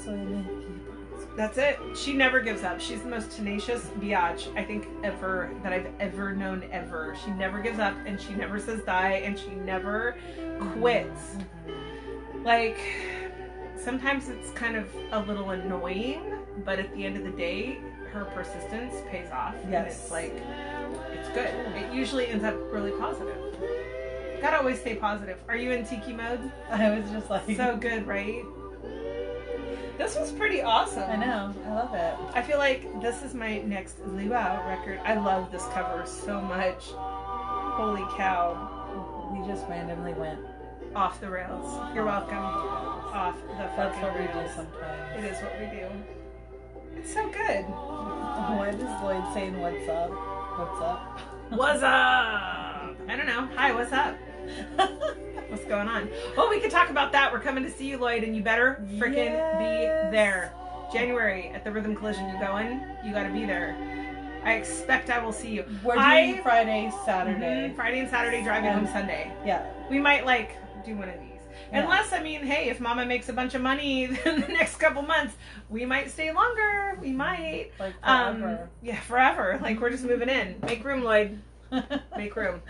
that's it. She never gives up. She's the most tenacious biatch I think ever that I've ever known ever. She never gives up, and she never says die, and she never quits. Like, sometimes it's kind of a little annoying, but at the end of the day, her persistence pays off. Yes. And it's like, it's good. It usually ends up really positive. Gotta always stay positive. Are you in tiki mode? I was just like... So good, right? This was pretty awesome. I know. I love it. I feel like this is my next luau record. I love this cover so much. Holy cow. We just randomly went off the rails. You're welcome. Off the fucking That's what we rails. do sometimes. It is what we do. It's so good. Why is Lloyd saying what's up? What's up? What's up? I don't know. Hi, what's up? What's going on? Oh, we could talk about that. We're coming to see you, Lloyd, and you better freaking be there. January at the Rhythm Collision. You going? You gotta be there. I expect I will see you. We're doing Friday, Saturday. Friday and Saturday, driving home Sunday. Yeah. We might like do one of these. Yeah. Unless, I mean, hey, if Mama makes a bunch of money in the next couple months, we might stay longer. We might. Like forever. Yeah, forever. Like, we're just moving in. Make room, Lloyd. Make room.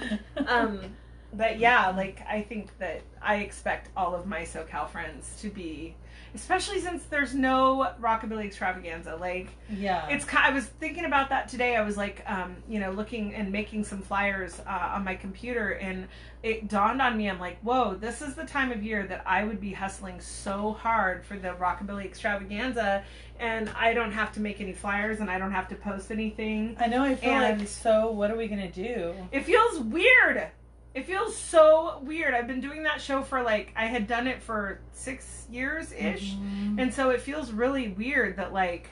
But yeah, like, I think that I expect all of my SoCal friends to be, especially since there's no Rockabilly Extravaganza. Like, yeah, I was thinking about that today. I was like, looking and making some flyers on my computer, and it dawned on me. I'm like, whoa, this is the time of year that I would be hustling so hard for the Rockabilly Extravaganza, and I don't have to make any flyers, and I don't have to post anything. I know. I feel like, so what are we gonna do? It feels weird. It feels so weird. I've been doing that show for like, I had done it for 6 years-ish. Mm-hmm. And so it feels really weird that like,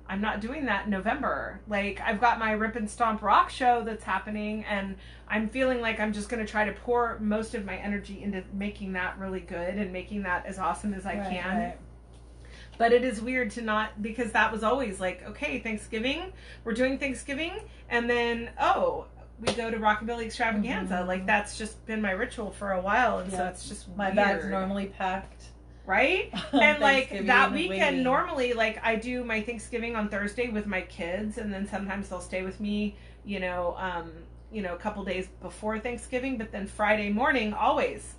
I'm not doing that in November. Like, I've got my Rip and Stomp Rock show that's happening, and I'm feeling like I'm just going to try to pour most of my energy into making that really good and making that as awesome as I can. Right. But it is weird to not, because that was always like, okay, Thanksgiving, we're doing Thanksgiving, and then, we go to Rockabilly Extravaganza. Mm-hmm. Like, that's just been my ritual for a while, and so it's just my weird. bag's normally packed. Right? And like that weekend, normally, like, I do my Thanksgiving on Thursday with my kids, and then sometimes they'll stay with me, a couple days before Thanksgiving, but then Friday morning, always.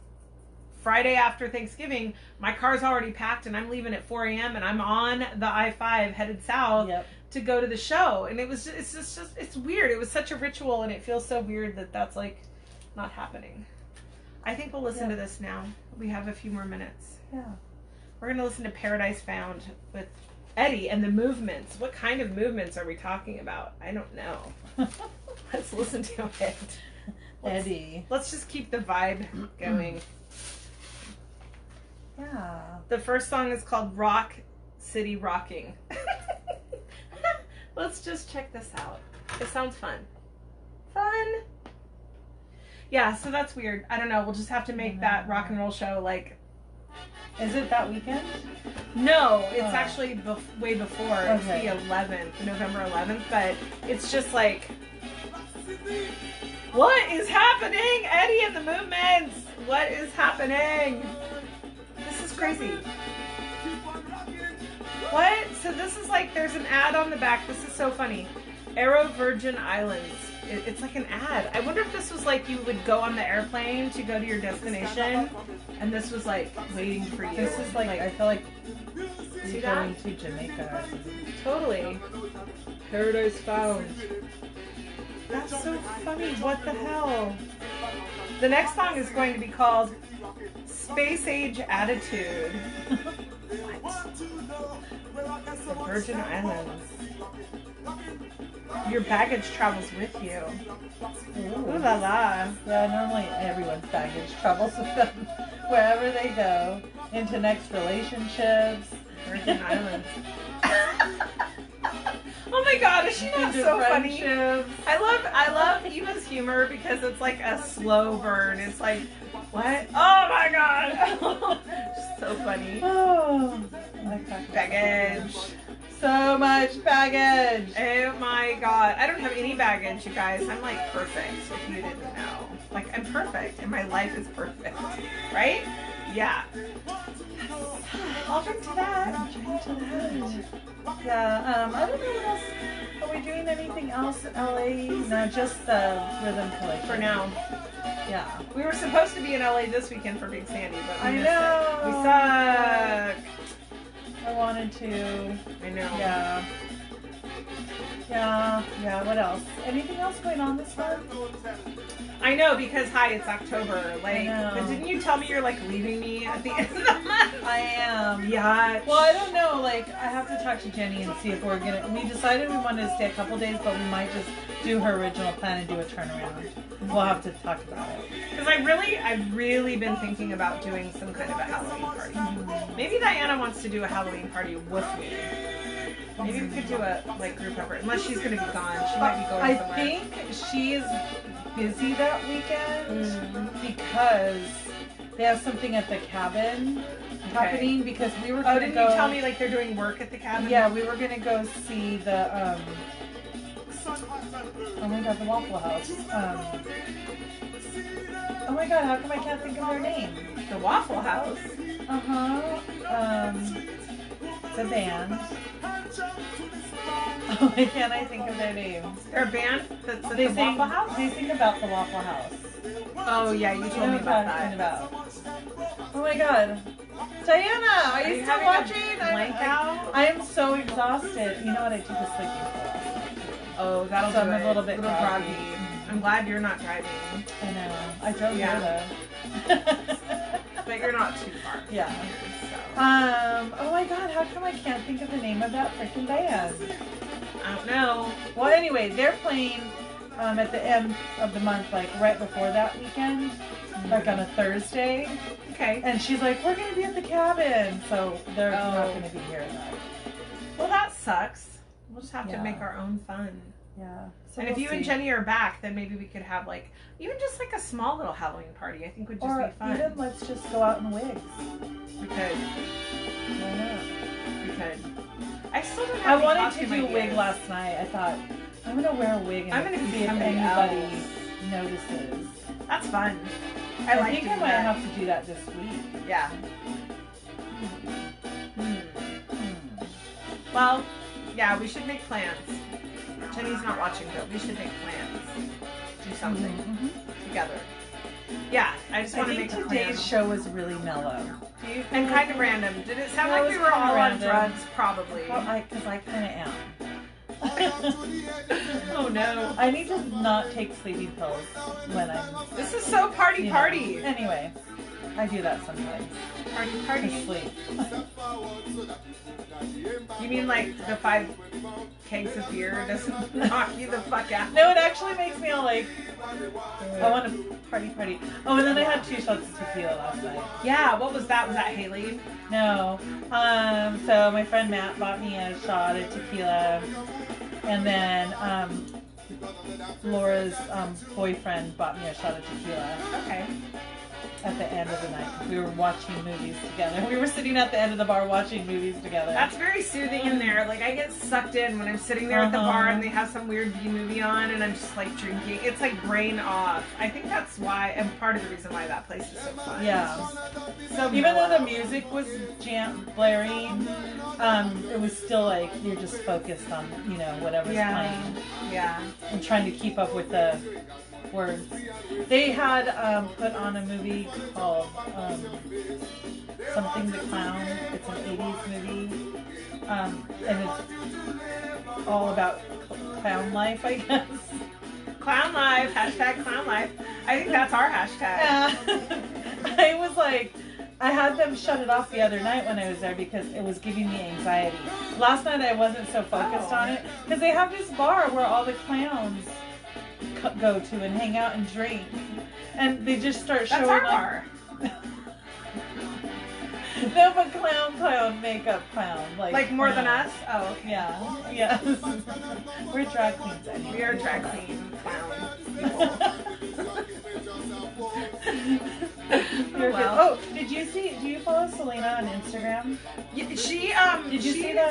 Friday after Thanksgiving, my car's already packed, and I'm leaving at 4 a.m., and I'm on the I-5 headed south to go to the show. And it's weird. It was such a ritual, and it feels so weird that that's like not happening. I think we'll listen to this now. We have a few more minutes. Yeah. We're going to listen to Paradise Found with Eddie and the movements. What kind of movements are we talking about? I don't know. Let's listen to it. Eddie. Let's just keep the vibe going. Yeah. The first song is called Rock City Rocking. Let's just check this out. It sounds fun. Fun. Yeah, so that's weird. I don't know. We'll just have to make that rock and roll show like... Is it that weekend? No, it's actually way before. Okay. It's the 11th, November 11th, but it's just like... What is happening? Eddie and the Movements! What is happening? This is crazy. What? So this is like, there's an ad on the back. This is so funny. Aero Virgin Islands. It's like an ad. I wonder if this was like you would go on the airplane to go to your destination, and this was like waiting for you. This is like I feel like you're going to Jamaica. Totally. Paradise Found. That's so funny. What the hell? The next song is going to be called Space Age Attitude. What? The Virgin Islands. Your baggage travels with you. Ooh la la. Yeah, normally everyone's baggage travels with them wherever they go. Into next relationships. Virgin Islands. Oh my god, is she not so funny? I love Eva's humor because it's like a slow burn. It's like, what? Oh my god. So funny. Oh, baggage. So much baggage. Oh my god. I don't have any baggage, you guys. I'm like perfect, if you didn't know. Like, I'm perfect, and my life is perfect. Right? Yeah. I'll drink to that. I'll drink to that. Yeah, I don't know what else. Are we doing anything else in LA? No, just the Rhythm Collection. For now. Yeah. We were supposed to be in LA this weekend for Big Sandy, but we missed know. It. We suck. I wanted to. I know. Yeah. Yeah, what else? Anything else going on this month? I know, because it's October. Like, but didn't you tell me you're like leaving me at the end of the month? I am. Yeah. Well, I don't know. Like, I have to talk to Jenny and see if we're gonna. We decided we wanted to stay a couple days, but we might just do her original plan and do a turnaround. We'll have to talk about it. Because I've really been thinking about doing some kind of a Halloween party. Mm-hmm. Maybe Diana wants to do a Halloween party with me. Maybe we could do a group effort. Unless she's gonna be gone, she might be going somewhere. I think she's busy that weekend because they have something at the cabin happening. Because we were gonna didn't you tell me like they're doing work at the cabin? Yeah, we were gonna go see the oh my god, the Waffle House. Oh my god, how come I can't think of their name? The Waffle House. It's a band. Oh, why can't I think of their names? They're a band that's at the Waffle House? They sing about the Waffle House. Oh yeah, you told me about that. Oh my god. Diana, are you still watching? I am so exhausted. You know what? I took a sleeping pill. Oh, that'll do I'm a little bit groggy. I'm glad you're not driving. I know. I drove here though. But you're not too far. Yeah. So. Oh my god, how come I can't think of the name of that freaking band? I don't know. Well, anyway, they're playing at the end of the month, like right before that weekend, like on a Thursday. Okay. And she's like, we're going to be at the cabin. So they're not going to be here though. Well, that sucks. We'll just have to make our own fun. Yeah. So and if you and Jenny are back, then maybe we could have like, even just like a small little Halloween party. I think would just be fun. Or even let's just go out in wigs. We could. Why not? We could. I still don't have I wanted to do a wig last night. I thought, I'm going to wear a wig and see if anybody notices. That's fun. I think I might have to do that this week. Yeah. Well, yeah, we should make plans. Jenny's not watching, but we should make plans. Do something together. Yeah, I just want to make a plan. Today's show was really mellow. And kind of random. Did it sound like we were all on drugs? Probably. Because I kind of am. Oh no. I need to not take sleeping pills when I'm... This is so party. Anyway, I do that sometimes. Party. To sleep. You mean like the 5 kegs of beer doesn't knock you the fuck out? No, it actually makes me all like, I want to party. Oh, and then I had 2 shots of tequila last night. Yeah, what was that? Was that Haley? No. So my friend Matt bought me a shot of tequila, and then Laura's boyfriend bought me a shot of tequila. Okay. At the end of the night, we were watching movies together. We were sitting at the end of the bar watching movies together. That's very soothing in there. Like, I get sucked in when I'm sitting there at the bar and they have some weird B movie on and I'm just like drinking. It's like brain off. I think that's why, and part of the reason why that place is so fun. Yeah. So even though the music was blaring, it was still like you're just focused on whatever's playing. Yeah. And trying to keep up with the words. They had put on a movie called Something the Clown. It's an 80s movie. And it's all about clown life, I guess. Clown life, hashtag clown life. I think that's our hashtag. Yeah. I was like, I had them shut it off the other night when I was there because it was giving me anxiety. Last night I wasn't so focused on it because they have this bar where all the clowns go to and hang out and drink, and they just start showing our bar. No, but clown, makeup clown, like more than us. Oh, okay. Yeah, yes. We're drag queens. Anyway. We are drag queen clown Oh, did you see? Do you follow Selena on Instagram? Yeah, she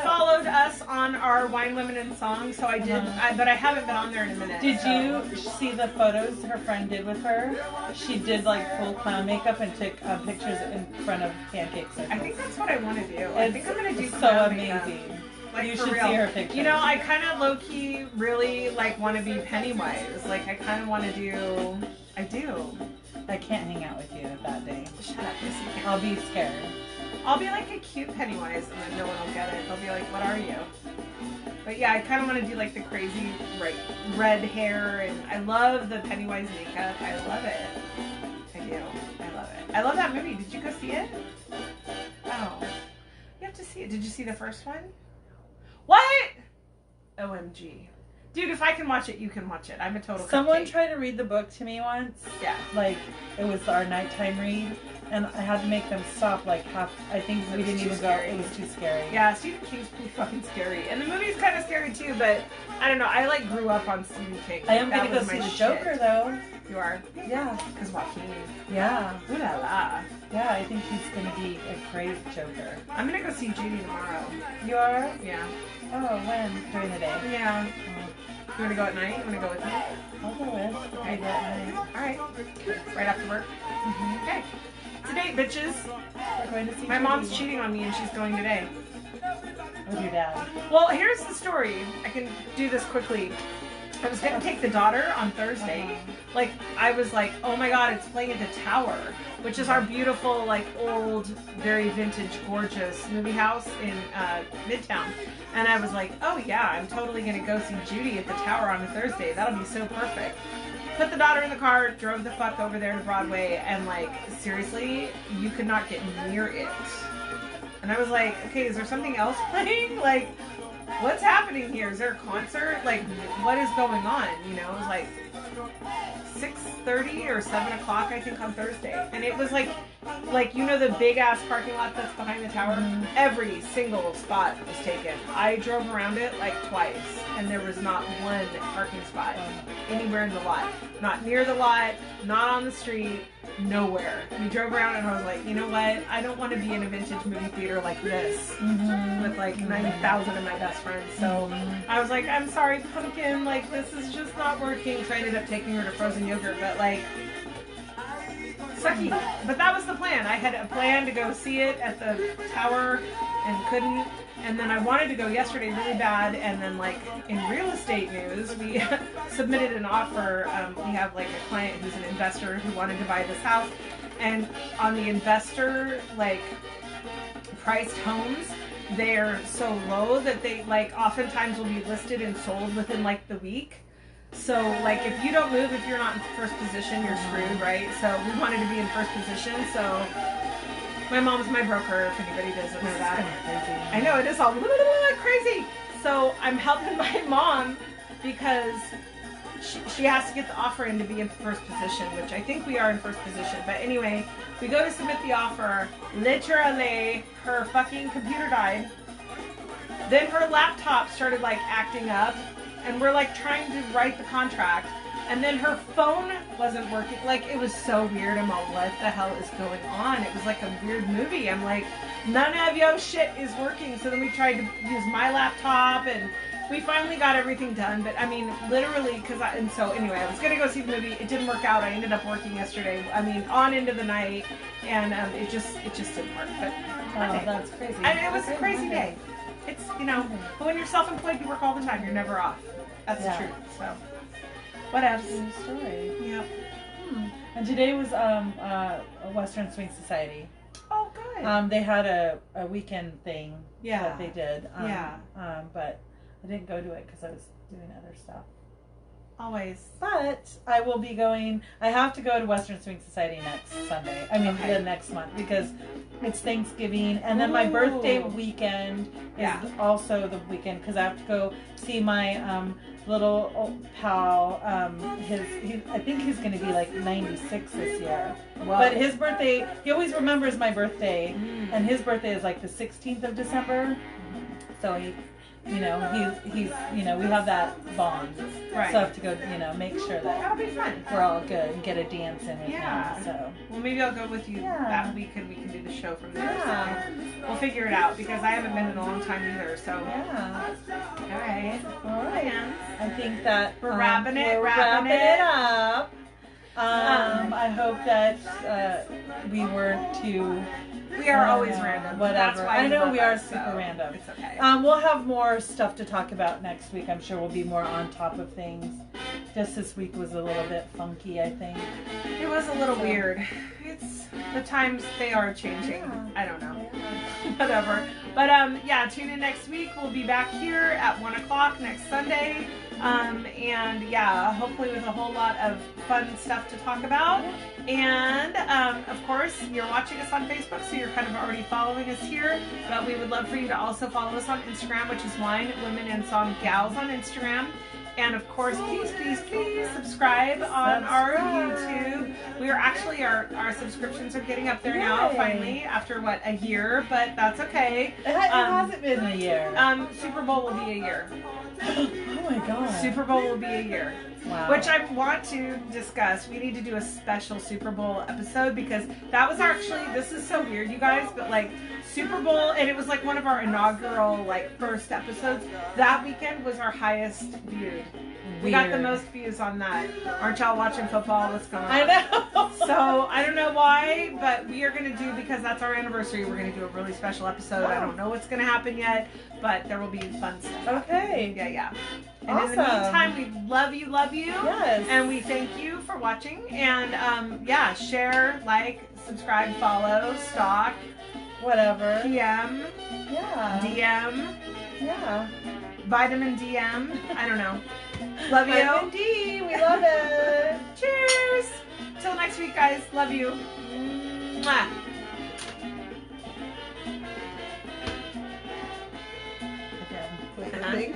followed us on our Wine, Women, and Songs, so I did, but I haven't been on there in a minute. Did you see the photos her friend did with her? She did like full clown makeup and took pictures in front of pancake circles. I think that's what I want to do. I think I'm going to do so clown amazing. Makeup. Like, you for should real. see her pictures. You know, I kind of low-key really like want to be Pennywise. Like, I kind of want to do. I do. I can't hang out with you that day. Shut up, yes you can. I'll be scared. I'll be like a cute Pennywise, and then no one will get it. They'll be like, "What are you?" But yeah, I kind of want to do like the crazy red hair, and I love the Pennywise makeup. I love it. I do. I love it. I love that movie. Did you go see it? Oh, you have to see it. Did you see the first one? What? OMG. Dude, if I can watch it, you can watch it. I'm a total Someone cupcake. tried to read the book to me once. Yeah. Like, it was our nighttime read, and I had to make them stop like half. I think we didn't even go. It was too scary. Yeah, Stephen King's pretty fucking scary. And the movie's kind of scary too, but I don't know. I like grew up on Stephen King. I am going to go see the Joker, though. You are? Yeah. Because Joaquin. Yeah. Ooh la la. Yeah, I think he's going to be a great Joker. I'm going to go see Judy tomorrow. You are? Yeah. Oh, when? During the day? Yeah. Oh. You want to go at night? You want to go with me? I'll go with. Okay. Go at night. All right. Right after work. Okay. It's a date, bitches. We're going to see My Judy. mom's cheating on me and she's going today. With your dad. Well, here's the story. I can do this quickly. I was going to take the daughter on Thursday. Like, I was like, oh my God, it's playing at the Tower, which is our beautiful, like, old, very vintage, gorgeous movie house in Midtown. And I was like, oh yeah, I'm totally going to go see Judy at the Tower on a Thursday. That'll be so perfect. Put the daughter in the car, drove the fuck over there to Broadway, and like, seriously, you could not get near it. And I was like, okay, is there something else playing? Like, what's happening here? Is there a concert? Like, what is going on? You know, it was like 6:30 or 7 o'clock, I think, on Thursday. And it was like, you know, the big ass parking lot that's behind the tower? Every single spot was taken. I drove around it like twice, and there was not one parking spot anywhere in the lot. Not near the lot, not on the street, nowhere. We drove around and I was like, you know what? I don't want to be in a vintage movie theater like this with like 90,000 of my best friends. So I was like, I'm sorry, Pumpkin, like this is just not working. So I ended up taking her to frozen yogurt, but like, sucky. But that was the plan. I had a plan to go see it at the Tower and couldn't. And then I wanted to go yesterday really bad, and then like in real estate news, we submitted an offer. We have like a client who's an investor who wanted to buy this house, and on the investor like priced homes, they're so low that they like oftentimes will be listed and sold within like the week. So like if you don't move, if you're not in first position, you're screwed, right? So we wanted to be in first position, so my mom's my broker, if anybody doesn't know that. I know, it is all crazy. So I'm helping my mom because she has to get the offer in to be in first position, which I think we are in first position. But anyway, we go to submit the offer. Literally, her fucking computer died. Then her laptop started like acting up, and we're like trying to write the contract. And then her phone wasn't working. Like, it was so weird. I'm all, what the hell is going on? It was like a weird movie. I'm like, none of your shit is working. So then we tried to use my laptop, and we finally got everything done. But I mean, literally, and so anyway, I was going to go see the movie. It didn't work out. I ended up working yesterday. I mean, on into the night, and it just didn't work. But that's crazy. And it was a crazy day. It's, you know, but when you're self-employed, you work all the time. You're never off. That's the truth. So. What else? Story. Yep. And today was a Western Swing Society. Oh, good. They had a weekend thing Yeah. that they did. Yeah. But I didn't go to it because I was doing other stuff. Always. But I will be going. I have to go to Western Swing Society next Sunday. I mean, Okay. the next month, because it's Thanksgiving, and then my birthday weekend is also the weekend because I have to go see my little pal. I think he's going to be like 96 this year. Wow. But his birthday, he always remembers my birthday, and his birthday is like the 16th of December. So he's, we have that bond. Right. So I have to go, make sure that That'll be fun. we're all good and get a dance in with him. So. Well, maybe I'll go with you that week and we can do the show from there. Yeah. So we'll figure it out because I haven't been in a long time either. So. Yeah. All right. All right. I think that we're wrapping it up. I hope that we weren't too. We are always random. Whatever. That's why I know we are us, super random. It's okay. We'll have more stuff to talk about next week. I'm sure we'll be more on top of things. Just this week was a little bit funky, I think. It was a little weird. It's the times, they are changing. Yeah. I don't know. Whatever. But tune in next week. We'll be back here at 1 o'clock next Sunday. Hopefully with a whole lot of fun stuff to talk about. And of course, you're watching us on Facebook, so you're kind of already following us here. But we would love for you to also follow us on Instagram, which is Wine, Women, and Song Gals on Instagram. And of course, please subscribe on our YouTube. We are actually, our subscriptions are getting up there now, finally, after a year, but that's okay. It hasn't been a year. Super Bowl will be a year. Oh my god. Super Bowl will be a year. Wow. Which I want to discuss. We need to do a special Super Bowl episode because that was actually, this is so weird, you guys, but Super Bowl, and it was one of our inaugural first episodes. That weekend was our highest viewed We got the most views on that. Aren't y'all watching football? What's going on? I know. So I don't know why, but we are going to do, because that's our anniversary, we're going to do a really special episode. I don't know what's going to happen yet, but there will be fun stuff. Okay. Yeah. And awesome. in the meantime, we love you. Yes. And we thank you for watching. And share, like, subscribe, follow, stalk, whatever. PM. Yeah. DM. Yeah. Vitamin DM. I don't know. Love you. Vitamin D. We love it. Cheers. Till next week, guys. Love you. Mwah. Again, with the thing.